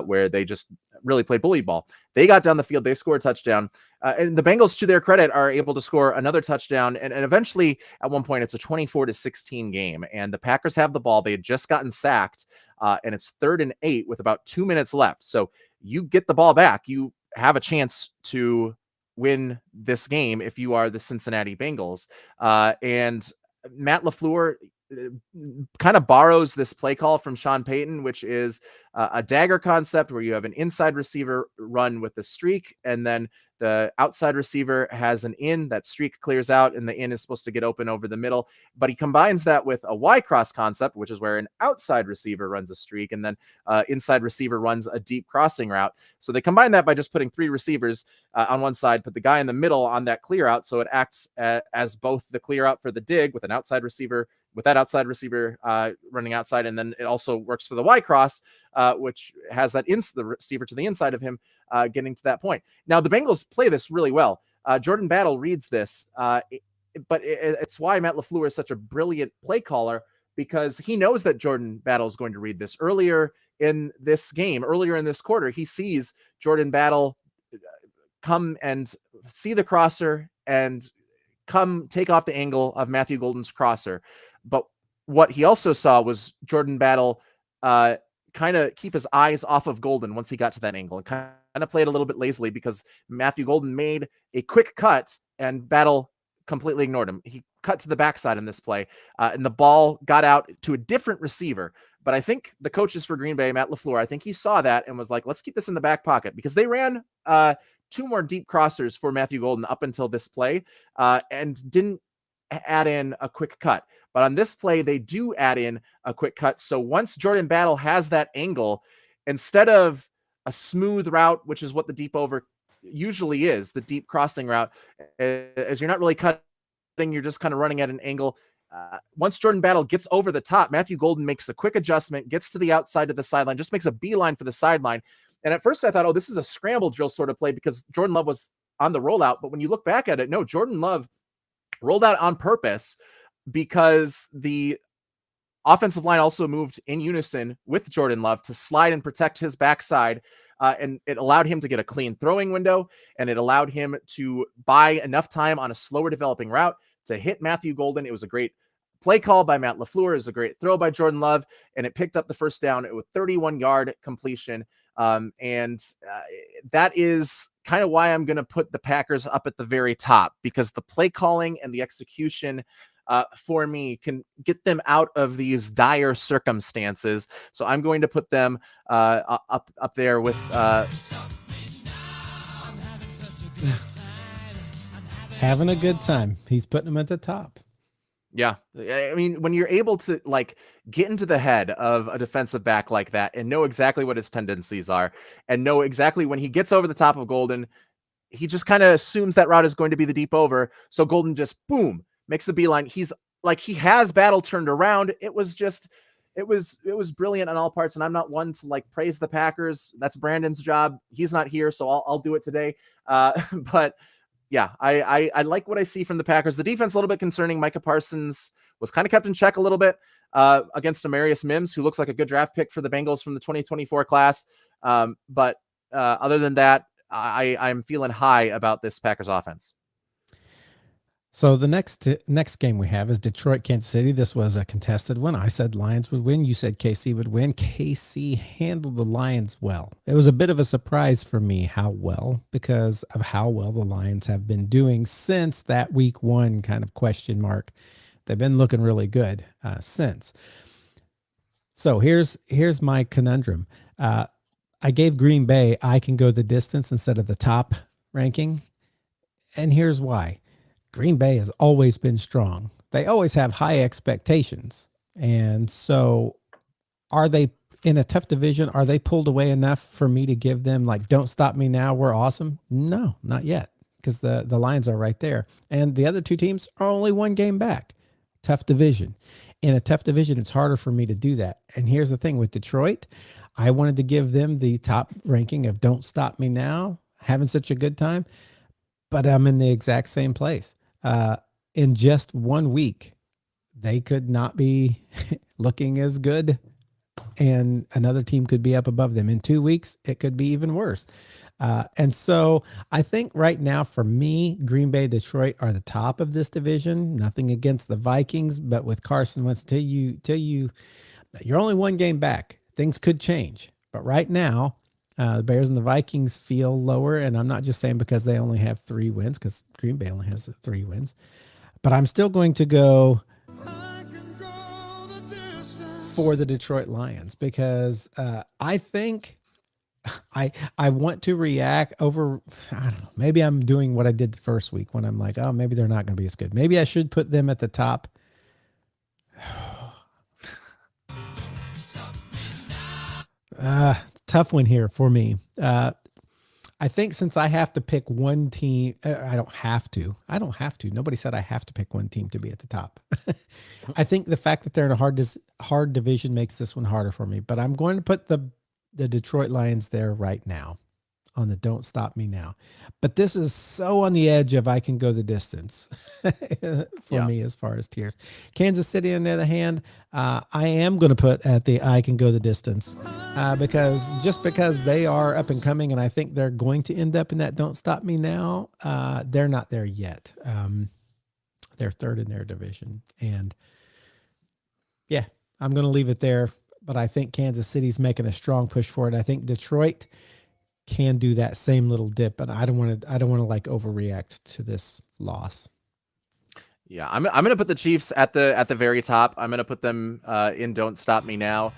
where they just really played bully ball. They got down the field. They scored a touchdown. And the Bengals, to their credit, are able to score another touchdown. And eventually, at one point, it's a 24-16 game. And the Packers have the ball. They had just gotten sacked. And it's 3rd and 8 with about 2 minutes left. So you get the ball back. You have a chance to win this game if you are the Cincinnati Bengals. And Matt LaFleur kind of borrows this play call from Sean Payton, which is a dagger concept where you have an inside receiver run with the streak, and then the outside receiver has an in. That streak clears out, and the in is supposed to get open over the middle. But he combines that with a Y cross concept, which is where an outside receiver runs a streak, and then inside receiver runs a deep crossing route. So they combine that by just putting 3 receivers on one side, put the guy in the middle on that clear out, so it acts as both the clear out for the dig with an outside receiver, with that outside receiver running outside, and then it also works for the Y cross, which has that the receiver to the inside of him getting to that point. Now, the Bengals play this really well. Jordan Battle reads this, but it's why Matt LaFleur is such a brilliant play caller, because he knows that Jordan Battle is going to read this. Earlier in this quarter, he sees Jordan Battle come and see the crosser and come take off the angle of Matthew Golden's crosser. But what he also saw was Jordan Battle kind of keep his eyes off of Golden once he got to that angle, and kind of played a little bit lazily because Matthew Golden made a quick cut and Battle completely ignored him. He cut to the backside in this play, and the ball got out to a different receiver. But I think the coaches for Green Bay, Matt LaFleur, I think he saw that and was like, let's keep this in the back pocket, because they ran 2 more deep crossers for Matthew Golden up until this play, and didn't add in a quick cut. But on this play, they do add in a quick cut. So once Jordan Battle has that angle, instead of a smooth route, which is what the deep over usually is, the deep crossing route, as you're not really cutting, you're just kind of running at an angle. Once Jordan Battle gets over the top, Matthew Golden makes a quick adjustment, gets to the outside of the sideline, just makes a beeline for the sideline. And at first I thought, oh, this is a scramble drill sort of play because Jordan Love was on the rollout. But when you look back at it, no, Jordan Love rolled out on purpose because the offensive line also moved in unison with Jordan Love to slide and protect his backside. And it allowed him to get a clean throwing window, and it allowed him to buy enough time on a slower developing route to hit Matthew Golden. It was a great play call by Matt LaFleur is a great throw by Jordan Love, and it picked up the first down with 31-yard completion. And that is kind of why I'm going to put the Packers up at the very top, because the play calling and the execution for me can get them out of these dire circumstances. So I'm going to put them up there with having a good time. He's putting them at the top. Yeah. I mean, when you're able to like get into the head of a defensive back like that and know exactly what his tendencies are and know exactly when he gets over the top of Golden, he just kind of assumes that route is going to be the deep over. So Golden just boom, makes the beeline. He's like, he has battle turned around. It was brilliant on all parts. And I'm not one to like praise the Packers. That's Brandon's job. He's not here, so I'll do it today. But yeah, I like what I see from the Packers. The defense a little bit concerning. Micah Parsons was kind of kept in check a little bit against Amarius Mims, who looks like a good draft pick for the Bengals from the 2024 class. But other than that, I'm feeling high about this Packers offense. So the next game we have is Detroit, Kansas City. This was a contested one. I said Lions would win. You said KC would win. KC handled the Lions well. It was a bit of a surprise for me how well, because of how well the Lions have been doing since that week 1 kind of question mark. They've been looking really good since. So here's my conundrum. I gave Green Bay I can go the distance instead of the top ranking. And here's why. Green Bay has always been strong. They always have high expectations. And so are they in a tough division? Are they pulled away enough for me to give them like, don't stop me now, we're awesome? No, not yet, because the Lions are right there. And the other two teams are only 1 game back. Tough division. In a tough division, it's harder for me to do that. And here's the thing with Detroit. I wanted to give them the top ranking of don't stop me now, having such a good time, but I'm in the exact same place. In just 1 week, they could not be looking as good, and another team could be up above them. In 2 weeks, it could be even worse. And so I think right now for me, Green Bay, Detroit are the top of this division. Nothing against the Vikings, but with Carson Wentz, tell you you're only 1 game back. Things could change. But right now, the Bears and the Vikings feel lower, and I'm not just saying because they only have 3 wins, because Green Bay only has 3 wins. But I'm still going to go for the Detroit Lions, because I think I want to react over, I don't know, maybe I'm doing what I did the first week when I'm like, oh, maybe they're not going to be as good. Maybe I should put them at the top. Tough one here for me. I think since I have to pick one team, I don't have to. Nobody said I have to pick one team to be at the top. I think the fact that they're in a hard division makes this one harder for me. But I'm going to put the Detroit Lions there right now on the don't stop me now. But this is so on the edge of I can go the distance for me as far as tiers. Kansas City, on the other hand, I am going to put at the I can go the distance because they are up and coming, and I think they're going to end up in that don't stop me now. They're not there yet. They're 3rd in their division. And yeah, I'm going to leave it there. But I think Kansas City's making a strong push for it. I think Detroit can do that same little dip, but I don't want to like overreact to this loss. Yeah, I'm going to put the Chiefs at the very top. I'm going to put them in don't stop me now.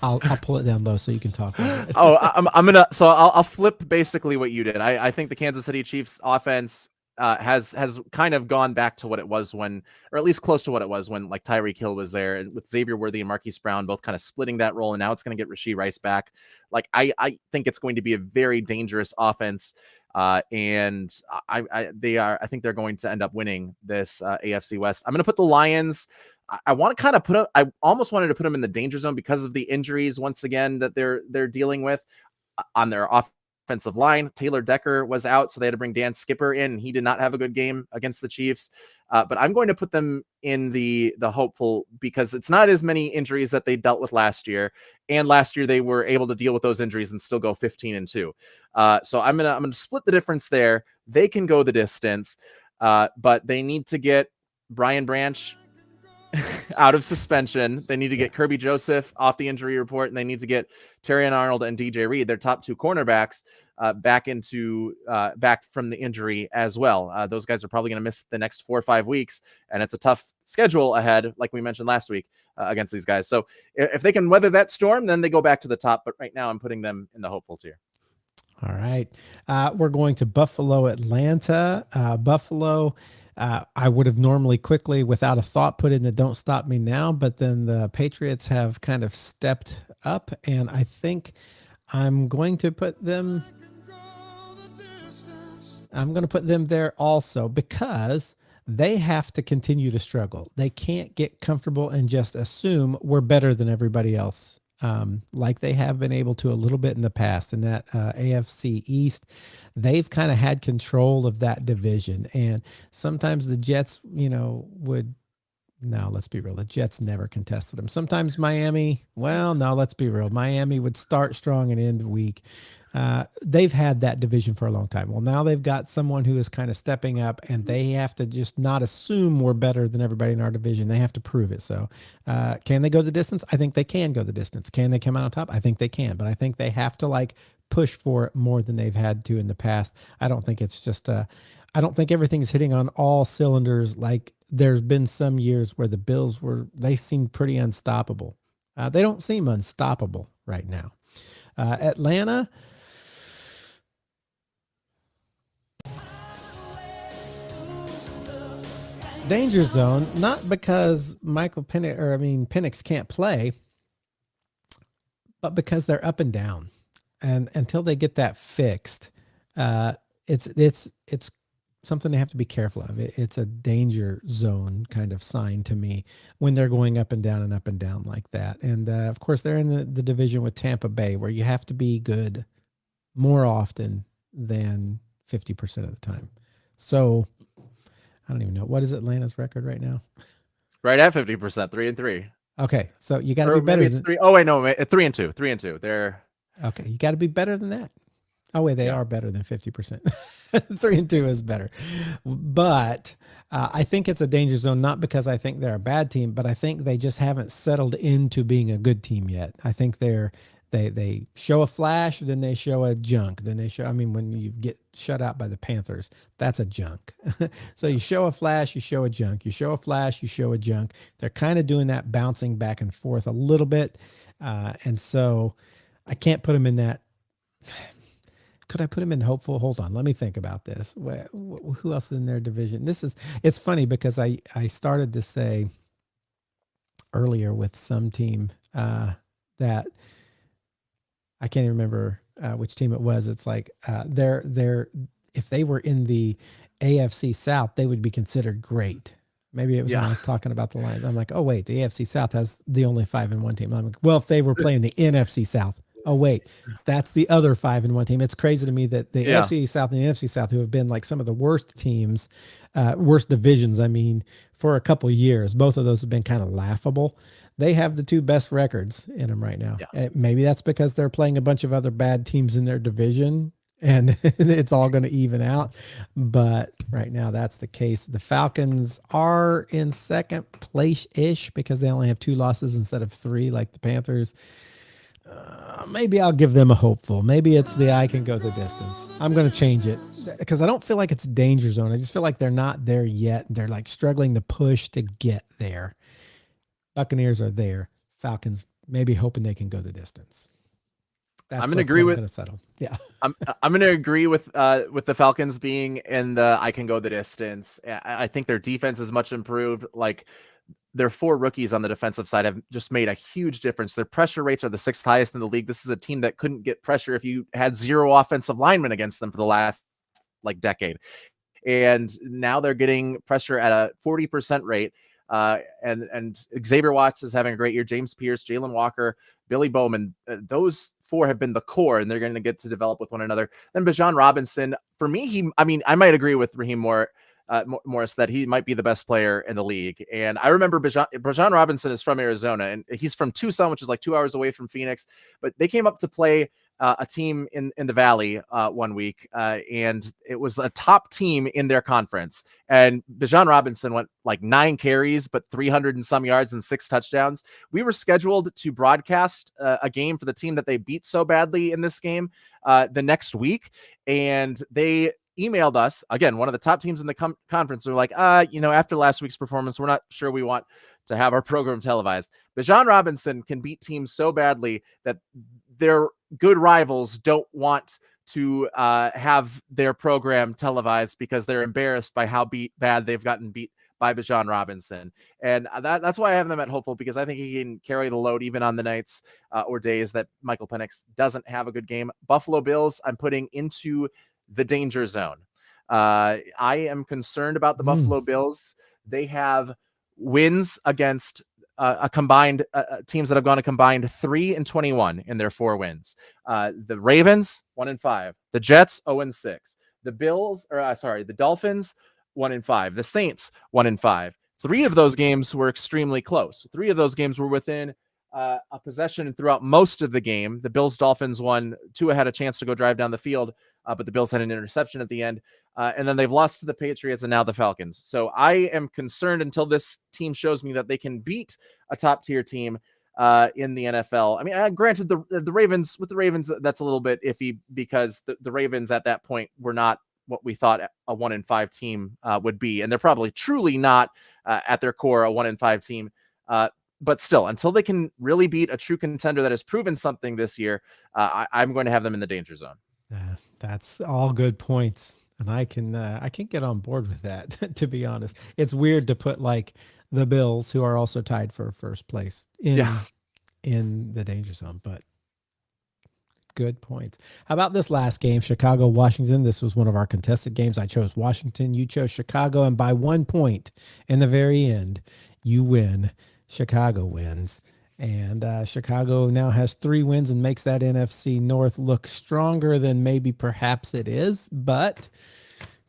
I'll pull it down low so you can talk about it. I'll flip basically what you did. I think the Kansas City Chiefs offense has kind of gone back to what it was when, or at least close to what it was when like Tyreek Hill was there, and with Xavier Worthy and Marquise Brown both kind of splitting that role. And now it's going to get Rashee Rice back. Like I think it's going to be a very dangerous offense. And I think they're going to end up winning this AFC West. I'm going to put the Lions. I want to kind of I almost wanted to put them in the danger zone because of the injuries once again that they're dealing with on their offensive line. Taylor Decker was out, so they had to bring Dan Skipper in. He did not have a good game against the Chiefs. But I'm going to put them in the hopeful, because it's not as many injuries that they dealt with last year. And last year they were able to deal with those injuries and still go 15-2. So I'm gonna split the difference there. They can go the distance. but they need to get Brian Branch out of suspension. They need to get Kirby Joseph off the injury report, and they need to get Terrion Arnold and DJ Reed, their top 2 cornerbacks, back from the injury as well. Those guys are probably going to miss the next 4 or 5 weeks, and it's a tough schedule ahead, like we mentioned last week, against these guys. So if they can weather that storm, then they go back to the top. But right now, I'm putting them in the hopeful tier. All right, we're going to Buffalo, Atlanta. Buffalo. I would have normally quickly, without a thought, put in the "Don't Stop Me Now," but then the Patriots have kind of stepped up, and I think I'm going to put them. I'm going to put them there also because they have to continue to struggle. They can't get comfortable and just assume we're better than everybody else. Like they have been able to a little bit in the past in that AFC East. They've kind of had control of that division. And sometimes the Jets, let's be real. The Jets never contested them. Sometimes Miami, let's be real. Miami would start strong and end weak. They've had that division for a long time. Well, now they've got someone who is kind of stepping up, and they have to just not assume we're better than everybody in our division. They have to prove it. So can they go the distance? I think they can go the distance. Can they come out on top? I think they can, but I think they have to push for it more than they've had to in the past. I don't think it's just I don't think everything's hitting on all cylinders. Like there's been some years where the Bills they seemed pretty unstoppable. They don't seem unstoppable right now. Atlanta. Danger zone, not because Penix can't play, but because they're up and down, and until they get that fixed, it's something they have to be careful of. It's a danger zone kind of sign to me when they're going up and down like that. And of course, they're in the division with Tampa Bay, where you have to be good more often than 50% of the time. So I don't even know. What is Atlanta's record right now? Right at 50%, 3-3. Okay, so you got to be better than 3. Oh wait, no, 3-2. 3-2. They're okay. You got to be better than that. Oh wait, they are better than 50%. 3-2 is better, but I think it's a danger zone. Not because I think they're a bad team, but I think they just haven't settled into being a good team yet. I think they show a flash, then they show a junk, then they show. When you get shut out by the Panthers, that's a junk. So you show a flash, you show a junk. You show a flash, you show a junk. They're kind of doing that bouncing back and forth a little bit, and so I can't put them in that. Could I put them in hopeful? Hold on, let me think about this. Who else is in their division? It's funny because I started to say earlier with some team that. I can't even remember which team it was. It's like they're if they were in the AFC South, they would be considered great. Maybe it was when I was talking about the Lions. I'm like, oh wait, the AFC South has the only 5-1 team. I'm like, well, if they were playing the NFC South, oh wait, that's the other 5-1 team. It's crazy to me that the AFC South and the NFC South, who have been like some of the worst teams, worst divisions, for a couple of years, both of those have been kind of laughable. They have the 2 best records in them right now. Yeah. Maybe that's because they're playing a bunch of other bad teams in their division and it's all going to even out. But right now that's the case. The Falcons are in second place-ish because they only have 2 losses instead of 3 like the Panthers. Maybe I'll give them a hopeful. Maybe it's the I can go the distance. I'm going to change it because I don't feel like it's danger zone. I just feel like they're not there yet. They're like struggling to push to get there. Buccaneers are there. Falcons maybe hoping they can go the distance. I'm going to agree with. I'm going to settle. Yeah, I'm going to agree with the Falcons being in the I can go the distance. I think their defense is much improved. Like their 4 rookies on the defensive side have just made a huge difference. Their pressure rates are the 6th highest in the league. This is a team that couldn't get pressure if you had 0 offensive linemen against them for the last decade, and now they're getting pressure at a 40% rate. And Xavier Watts is having a great year. James Pierce, Jalen Walker, Billy Bowman, those 4 have been the core, and they're going to get to develop with one another. Then Bijan Robinson, for me, I might agree with Raheem Morris that he might be the best player in the league. And I remember Bijan Robinson is from Arizona, and he's from Tucson, which is like 2 hours away from Phoenix. But they came up to play a team in the Valley one week, and it was a top team in their conference. And Bijan Robinson went like 9 carries, but 300 and some yards and 6 touchdowns. We were scheduled to broadcast a game for the team that they beat so badly in this game the next week, and they emailed us, again, one of the top teams in the conference. They're like, after last week's performance, we're not sure we want to have our program televised. Bijan Robinson can beat teams so badly that their good rivals don't want to have their program televised because they're embarrassed by how bad they've gotten beat by Bijan Robinson. And that's why I have them at hopeful, because I think he can carry the load even on the nights or days that Michael Penix doesn't have a good game. Buffalo Bills, I'm putting into the danger zone. I am concerned about the Buffalo Bills. They have wins against a combined teams that have gone a combined 3-21 in their 4 wins. The Ravens 1-5, the Jets 0-6, the the Dolphins 1-5, the Saints 1-5. 3 of those games were extremely close. 3 of those games were within a possession throughout most of the game. The Bills-Dolphins won. Tua had a chance to go drive down the field, but the Bills had an interception at the end. And then they've lost to the Patriots and now the Falcons. So I am concerned until this team shows me that they can beat a top-tier team in the NFL. I mean, granted, the Ravens, with the Ravens, that's a little bit iffy because the Ravens at that point were not what we thought a 1-5 team would be. And they're probably truly not at their core a 1-5 team. But still, until they can really beat a true contender that has proven something this year, I'm going to have them in the danger zone. That's all good points, and I can get on board with that. To be honest, it's weird to put like the Bills, who are also tied for first place, in the danger zone, but good points. How about this last game, Chicago, Washington? This was one of our contested games. I chose Washington, you chose Chicago, and by 1 point in the very end, you win. Chicago wins, and Chicago now has 3 wins and makes that NFC North look stronger than maybe perhaps it is. But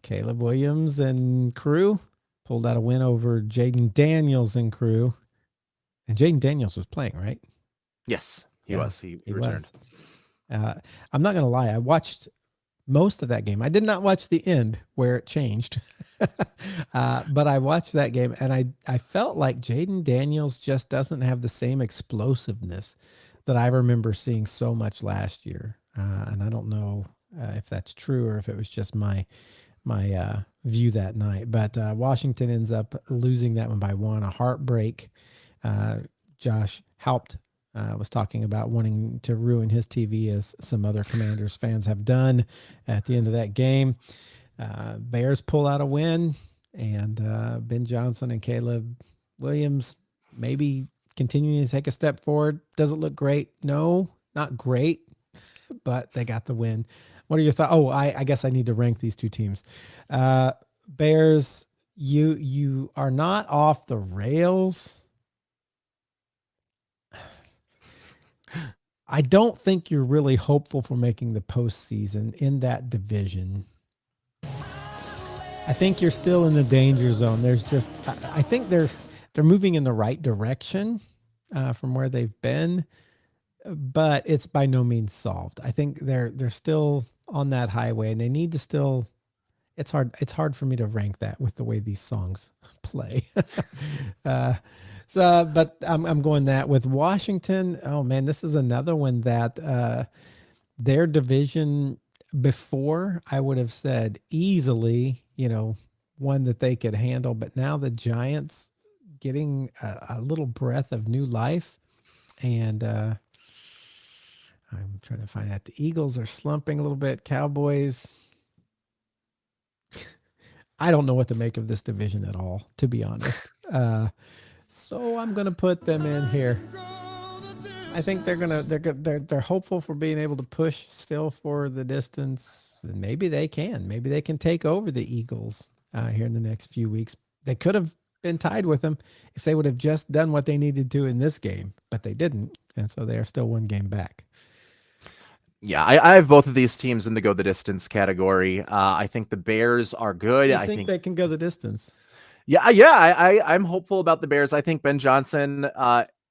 Caleb Williams and crew pulled out a win over Jaden Daniels and crew, and Jaden Daniels was playing, right? Yes, he was. He returned. I'm not gonna lie, I watched most of that game. I did not watch the end where it changed, but I watched that game, and I felt like Jaden Daniels just doesn't have the same explosiveness that I remember seeing so much last year. And I don't know if that's true or if it was just my view that night. But Washington ends up losing that one by 1, a heartbreak. Josh Haupt was talking about wanting to ruin his TV, as some other Commanders fans have done at the end of that game. Bears pull out a win, and Ben Johnson and Caleb Williams maybe continuing to take a step forward. Doesn't look great. No, not great, but they got the win. What are your thoughts? Oh, I guess I need to rank these 2 teams. Bears, you are not off the rails. I don't think you're really hopeful for making the postseason in that division. I think you're still in the danger zone. I think they're moving in the right direction from where they've been, but it's by no means solved. I think they're still on that highway, and they need to still. It's hard for me to rank that with the way these songs play. But I'm going that with Washington. Oh man, this is another one that their division before I would have said easily, one that they could handle. But now the Giants getting a little breath of new life, and I'm trying to find out. The Eagles are slumping a little bit. Cowboys. I don't know what to make of this division at all, to be honest. So I'm going to put them in here. I think they're hopeful for being able to push still for the distance. Maybe they can. Maybe they can take over the Eagles here in the next few weeks. They could have been tied with them if they would have just done what they needed to in this game, but they didn't, and so they are still 1 game back. Yeah, I have both of these teams in the go the distance category. I think the Bears are good. I think they can go the distance. Yeah, I'm hopeful about the Bears. I think Ben Johnson,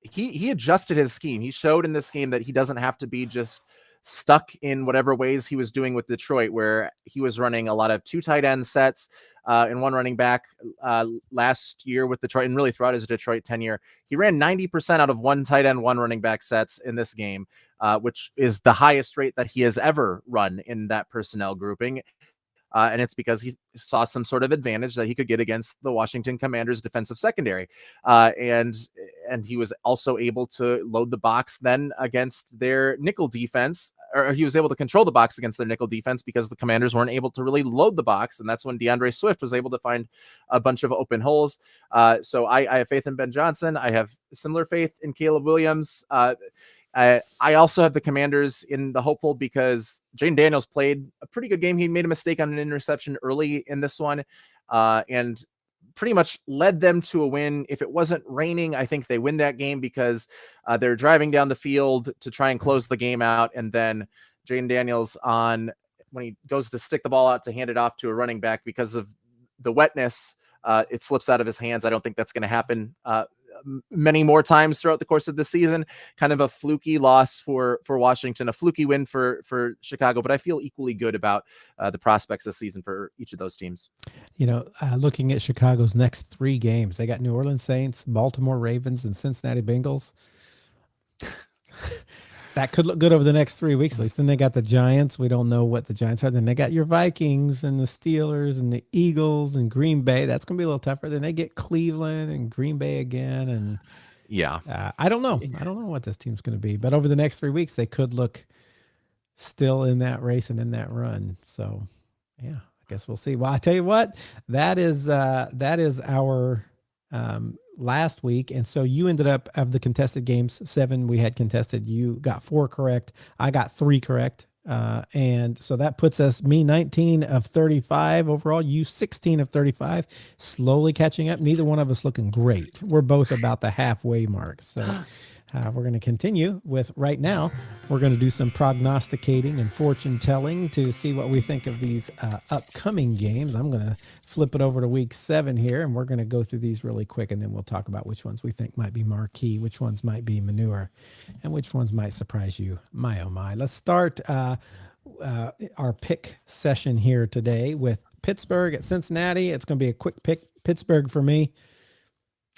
he adjusted his scheme. He showed in this game that he doesn't have to be just stuck in whatever ways he was doing with Detroit, where he was running a lot of 2 tight end sets and 1 running back last year with Detroit, and really throughout his Detroit tenure. He ran 90% out of 1 tight end, 1 running back sets in this game, which is the highest rate that he has ever run in that personnel grouping. And it's because he saw some sort of advantage that he could get against the Washington Commanders defensive secondary. And he was also able to load the box then against their nickel defense, or he was able to control the box against their nickel defense because the Commanders weren't able to really load the box. And that's when DeAndre Swift was able to find a bunch of open holes. So I have faith in Ben Johnson. I have similar faith in Caleb Williams. I also have the Commanders in the hopeful because Jayden Daniels played a pretty good game. He made a mistake on an interception early in this one and pretty much led them to a win. If it wasn't raining, I think they win that game because they're driving down the field to try and close the game out. And then Jayden Daniels when he goes to stick the ball out to hand it off to a running back because of the wetness, it slips out of his hands. I don't think that's going to happen many more times throughout the course of the season. Kind of a fluky loss for Washington, a fluky win for Chicago, but I feel equally good about the prospects this season for each of those teams. Looking at Chicago's next 3 games, they got New Orleans Saints, Baltimore Ravens, and Cincinnati Bengals. That could look good over the next 3 weeks at least. Then they got the Giants. We don't know what the Giants are. Then they got your Vikings and the Steelers and the Eagles and Green Bay. That's going to be a little tougher. Then they get Cleveland and Green Bay again. And I don't know. I don't know what this team's going to be. But over the next 3 weeks, they could look still in that race and in that run. So, yeah, I guess we'll see. Well, I tell you what, that is our last week. And so you ended up, of the contested games, 7 we had contested. You got 4 correct. I got 3 correct. And so that puts us, me 19 of 35 overall, you 16 of 35, slowly catching up. Neither one of us looking great. We're both about the halfway mark. So we're going to continue with, right now, we're going to do some prognosticating and fortune telling to see what we think of these upcoming games. I'm going to flip it over to week 7 here, and we're going to go through these really quick, and then we'll talk about which ones we think might be marquee, which ones might be manure, and which ones might surprise you. My, oh my. Let's start our pick session here today with Pittsburgh at Cincinnati. It's going to be a quick pick. Pittsburgh for me.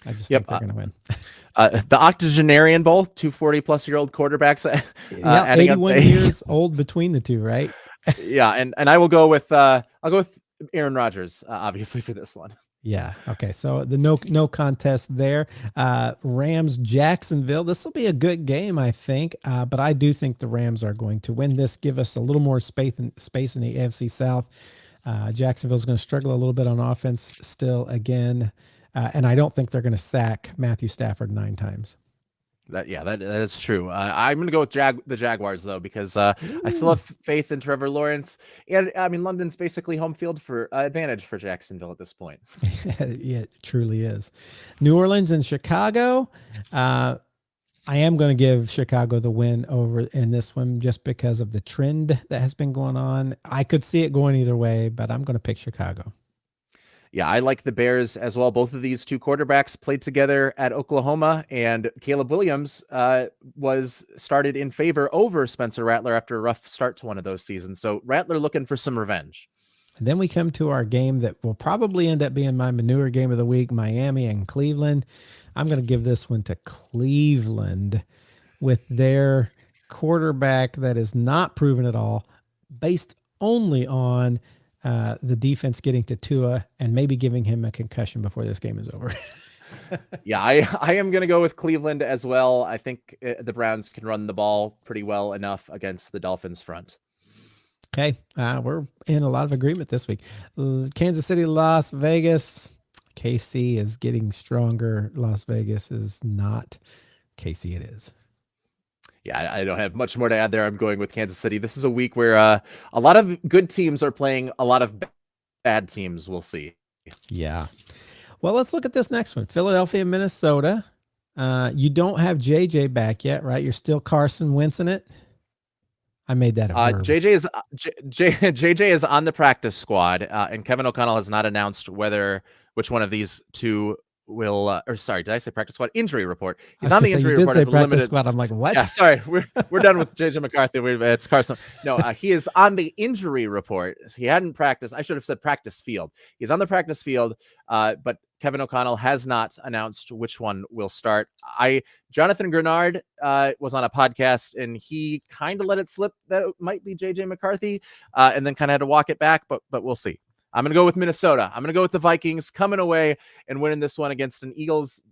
I just think they're going to win. The octogenarian Bowl, 2 40-plus-year-old quarterbacks. 81 years old between the two, right? Yeah, and I will go with Aaron Rodgers, obviously, for this one. Yeah. Okay. So the no contest there. Rams Jacksonville. This will be a good game, I think. But I do think the Rams are going to win this. Give us a little more space in the AFC South. Jacksonville's going to struggle a little bit on offense still again. And I don't think they're going to sack Matthew Stafford 9 times. That is true. I'm going to go with the Jaguars, though, because I still have faith in Trevor Lawrence. And, I mean, London's basically home field for advantage for Jacksonville at this point. Yeah, it truly is. New Orleans and Chicago. I am going to give Chicago the win over in this one just because of the trend that has been going on. I could see it going either way, but I'm going to pick Chicago. Yeah, I like the Bears as well. Both of these 2 quarterbacks played together at Oklahoma, and Caleb Williams was started in favor over Spencer Rattler after a rough start to one of those seasons. So Rattler looking for some revenge. And then we come to our game that will probably end up being my manure game of the week, Miami and Cleveland. I'm going to give this one to Cleveland with their quarterback that is not proven at all, based only on the defense getting to Tua and maybe giving him a concussion before this game is over. Yeah, I am going to go with Cleveland as well. I think the Browns can run the ball pretty well enough against the Dolphins front. Okay, we're in a lot of agreement this week. Kansas City, Las Vegas. KC is getting stronger. Las Vegas is not. KC it is. Yeah, I don't have much more to add there. I'm going with Kansas City. This is a week where a lot of good teams are playing a lot of bad teams. We'll see. Yeah. Well, let's look at this next one. Philadelphia, Minnesota. You don't have JJ back yet, right? You're still Carson Wentz in it. I made that a verb. JJ is on the practice squad, and Kevin O'Connell has not announced which one of these 2 will, or sorry, did I say practice squad? Injury report. He's on the injury report as a practice limited squad. I'm like, what? Yeah, sorry, we're done with JJ McCarthy. It's Carson. No, he is on the injury report. He hadn't practiced. I should have said practice field. He's on the practice field, but Kevin O'Connell has not announced which one will start. Jonathan Grenard was on a podcast, and he kind of let it slip that it might be JJ McCarthy, and then kind of had to walk it back, but we'll see. I'm going to go with Minnesota. I'm going to go with the Vikings coming away and winning this one against an Eagles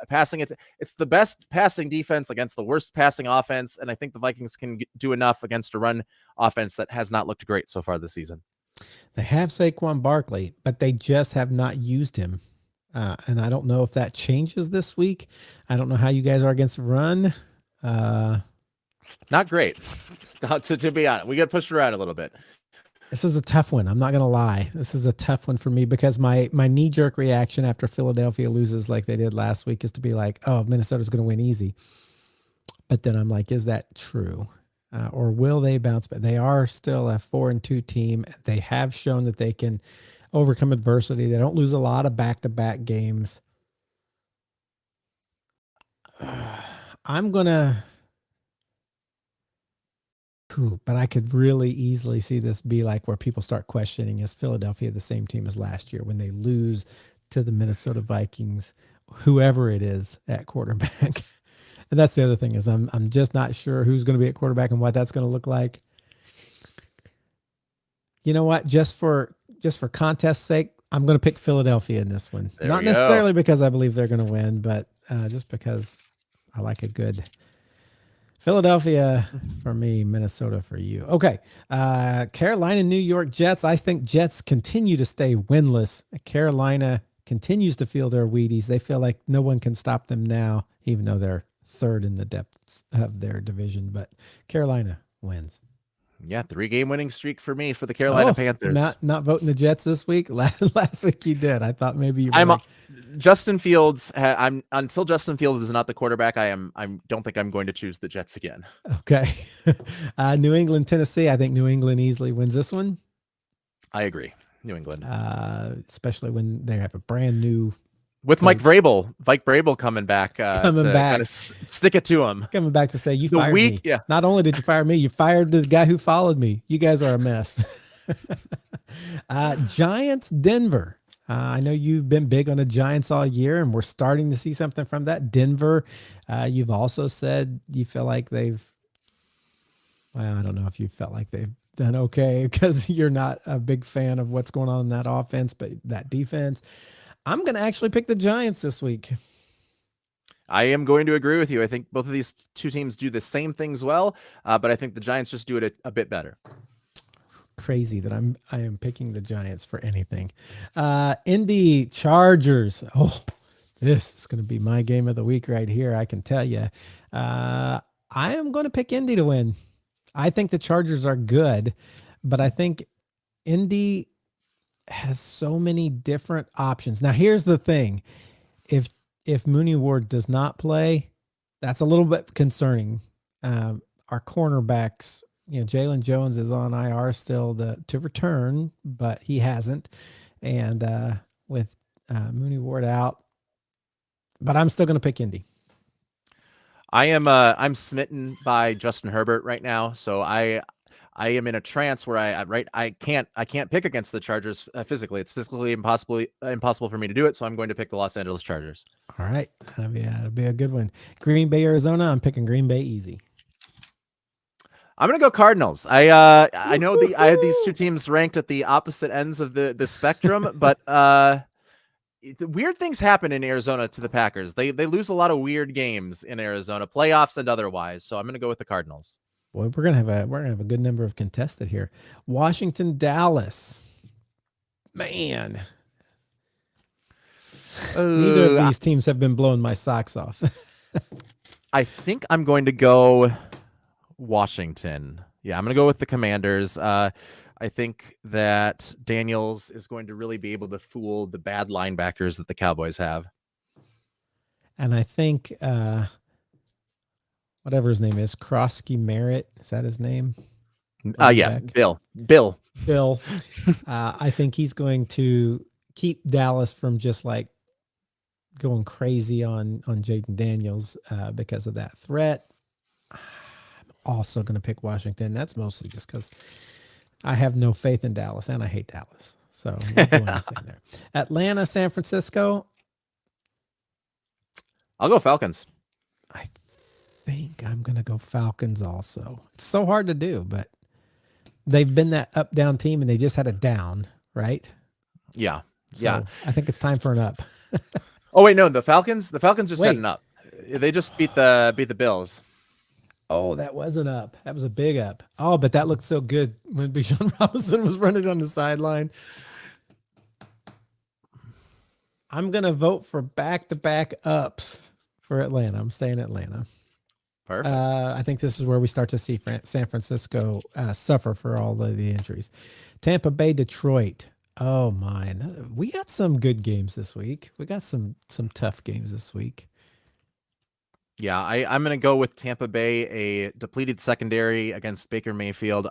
passing. It's the best passing defense against the worst passing offense, and I think the Vikings can do enough against a run offense that has not looked great so far this season. They have Saquon Barkley, but they just have not used him. And I don't know if that changes this week. I don't know how you guys are against the run. Not great. To be honest, we got pushed around a little bit. This is a tough one. I'm not going to lie. This is a tough one for me because my knee-jerk reaction after Philadelphia loses like they did last week is to be like, oh, Minnesota's going to win easy. But then I'm like, is that true? Or will they bounce back? They are still a 4-2 team. They have shown that they can overcome adversity. They don't lose a lot of back-to-back games. I'm going to... But I could really easily see this be like where people start questioning, is Philadelphia the same team as last year when they lose to the Minnesota Vikings, whoever it is at quarterback. And that's the other thing is I'm just not sure who's going to be at quarterback and what that's going to look like. You know what? Just for contest's sake, I'm going to pick Philadelphia in this one. Not necessarily because I believe they're going to win, but just because I like a good Philadelphia for me, Minnesota for you. Okay. Carolina, New York Jets. I think Jets continue to stay winless. Carolina continues to feel their Wheaties. They feel like no one can stop them now, even though they're third in the depths of their division. But Carolina wins. Yeah, 3-game winning streak for me for the Carolina Panthers. Not voting the Jets this week. Last week you did. I thought maybe you were Justin Fields. I'm until Justin Fields is not the quarterback. I don't think I'm going to choose the Jets again. Okay. New England, Tennessee. I think New England easily wins this one. I agree. New England, especially when they have a brand new. With coach. Mike Vrabel coming back, kind of stick it to him. Coming back to say, you fired me. Yeah. Not only did you fire me, you fired the guy who followed me. You guys are a mess. Giants, Denver. I know you've been big on the Giants all year, and we're starting to see something from that. Denver, you've also said you feel like they've, well, I don't know if you felt like they've done okay because you're not a big fan of what's going on in that offense, but that defense. I'm going to actually pick the Giants this week. I am going to agree with you. I think both of these two teams do the same things well, but I think the Giants just do it a bit better. Crazy that I am picking the Giants for anything. Indy Chargers. Oh, this is going to be my game of the week right here. I can tell you. I am going to pick Indy to win. I think the Chargers are good, but I think Indy has so many different options. Now, here's the thing. If Mooney Ward does not play, that's a little bit concerning. Our cornerbacks, Jalen Jones is on IR still to return, but he hasn't. And with Mooney Ward out, but I'm still going to pick Indy. I'm smitten by Justin Herbert right now. So I am in a trance where I can't pick against the Chargers physically. It's physically impossible for me to do it. So I'm going to pick the Los Angeles Chargers. All right. That'll be a good one. Green Bay, Arizona. I'm picking Green Bay easy. I'm going to go Cardinals. I know I have these two teams ranked at the opposite ends of the spectrum, but weird things happen in Arizona to the Packers. They lose a lot of weird games in Arizona, playoffs and otherwise. So I'm going to go with the Cardinals. Boy, we're gonna have a good number of contested here. Washington, Dallas. Man. Neither of these teams have been blowing my socks off. I think I'm going to go Washington. Yeah, I'm going to go with the Commanders. I think that Daniels is going to really be able to fool the bad linebackers that the Cowboys have. And I think whatever his name is, Krosky Merritt. Is that his name? Yeah, Bill. I think he's going to keep Dallas from just like going crazy on Jaden Daniels because of that threat. I'm also going to pick Washington. That's mostly just because I have no faith in Dallas, and I hate Dallas. So I'm going the same there. Atlanta, San Francisco. I'll go Falcons. I think I'm going to go Falcons also. It's so hard to do, but they've been that up-down team, and they just had a down, right? Yeah. So yeah. I think it's time for an up. Oh, wait, no, the Falcons just had an up. They just beat the Bills. Oh, that was an up. That was a big up. Oh, but that looked so good when Bijan Robinson was running on the sideline. I'm going to vote for back-to-back ups for Atlanta. I'm staying Atlanta. Perfect. I think this is where we start to see San Francisco suffer for all of the injuries. Tampa Bay, Detroit. Oh, my. We got some good games this week. We got some tough games this week. Yeah, I'm going to go with Tampa Bay, a depleted secondary against Baker Mayfield.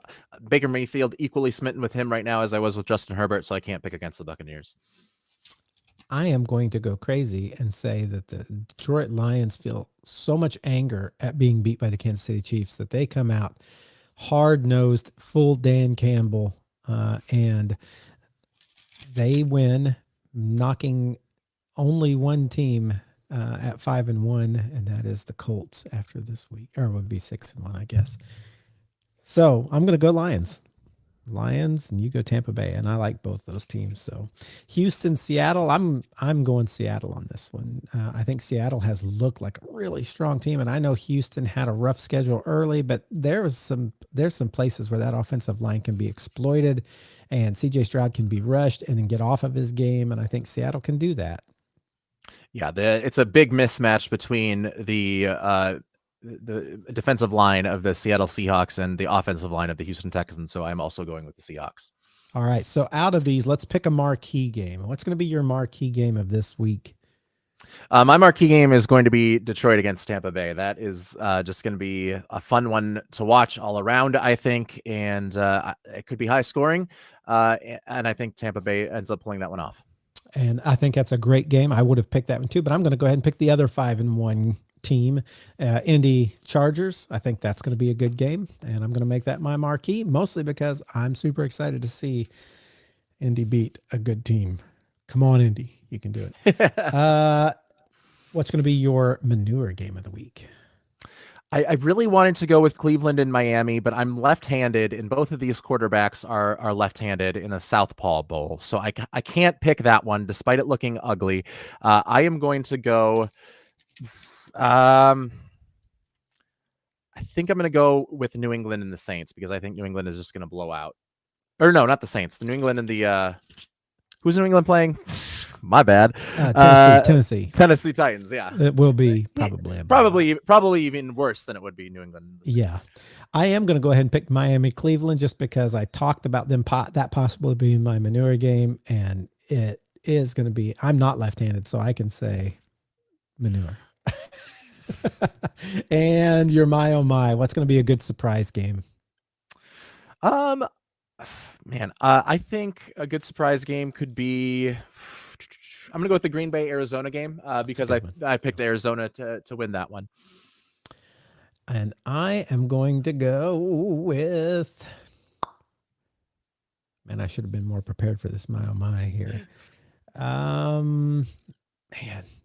Baker Mayfield equally smitten with him right now as I was with Justin Herbert, so I can't pick against the Buccaneers. I am going to go crazy and say that the Detroit Lions feel so much anger at being beat by the Kansas City Chiefs that they come out hard-nosed, full Dan Campbell, and they win, knocking only one team at 5-1, and that is the Colts after this week, or it would be 6-1, I guess. So I'm going to go Lions, and you go Tampa Bay, and I like both those teams. So Houston, Seattle, I'm going Seattle on this one. I think Seattle has looked like a really strong team, and I know Houston had a rough schedule early, but there's some places where that offensive line can be exploited, and CJ Stroud can be rushed and then get off of his game, and I think Seattle can do that. Yeah, it's a big mismatch between the defensive line of the Seattle Seahawks and the offensive line of the Houston Texans. So I'm also going with the Seahawks. All right. So out of these, let's pick a marquee game. What's going to be your marquee game of this week? My marquee game is going to be Detroit against Tampa Bay. That is just going to be a fun one to watch all around, I think. And it could be high scoring. And I think Tampa Bay ends up pulling that one off. And I think that's a great game. I would have picked that one too, but I'm going to go ahead and pick the other 5-1 team, Indy Chargers. I think that's going to be a good game, and I'm going to make that my marquee, mostly because I'm super excited to see Indy beat a good team. Come on, Indy. You can do it. What's going to be your manure game of the week? I really wanted to go with Cleveland and Miami, but I'm left-handed, and both of these quarterbacks are left-handed in a Southpaw Bowl. So I can't pick that one, despite it looking ugly. I am going to go... I think I'm going to go with New England and the Saints, because I think New England is just going to blow out. Or no, not the Saints. The New England and the... who's New England playing? My bad. Tennessee Titans. Yeah, it will be probably even worse than it would be New England. Yeah, I am going to go ahead and pick Miami Cleveland just because I talked about them that possibly being my manure game, and it is going to be. I'm not left-handed, so I can say manure. And your my oh my, what's going to be a good surprise game? Man, I think a good surprise game could be. I'm going to go with the Green Bay Arizona game because I picked Arizona to win that one. And I am going to go with. Man, I should have been more prepared for this my oh my here. Man,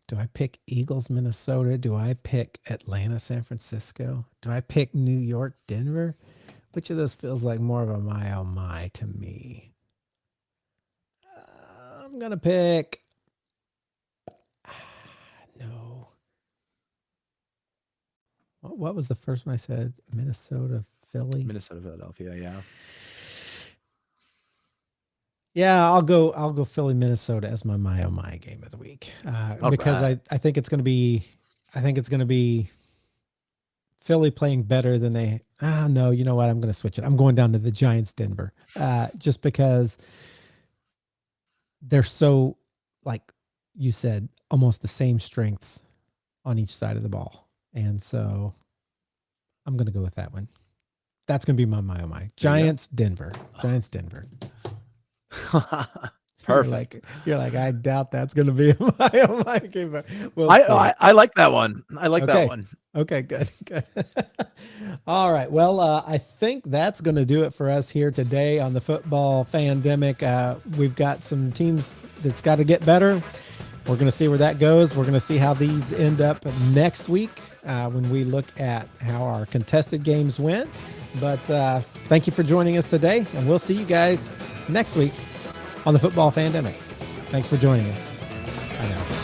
do I pick Eagles, Minnesota? Do I pick Atlanta, San Francisco? Do I pick New York, Denver? Which of those feels like more of a my oh my to me? I'm going to pick. No. What was the first one I said? Minnesota, Philly? Minnesota, Philadelphia, yeah. Yeah, I'll go Philly, Minnesota as my oh my game of the week. Because right. I think it's going to be Philly playing better than they. No, you know what? I'm going to switch it. I'm going down to the Giants, Denver, just because they're so, like you said, almost the same strengths on each side of the ball, and so I'm going to go with that one. That's going to be my oh my. Giants, Denver. Giants, Denver. Perfect. You're like, I doubt that's going to be on my game, but I like that one. I like that one. Okay, good. All right. Well, I think that's going to do it for us here today on the Football Fandemic. We've got some teams that's got to get better. We're going to see where that goes. We're going to see how these end up next week when we look at how our contested games went. But thank you for joining us today, and we'll see you guys next week on the Football Fandemic. Thanks for joining us. Bye now.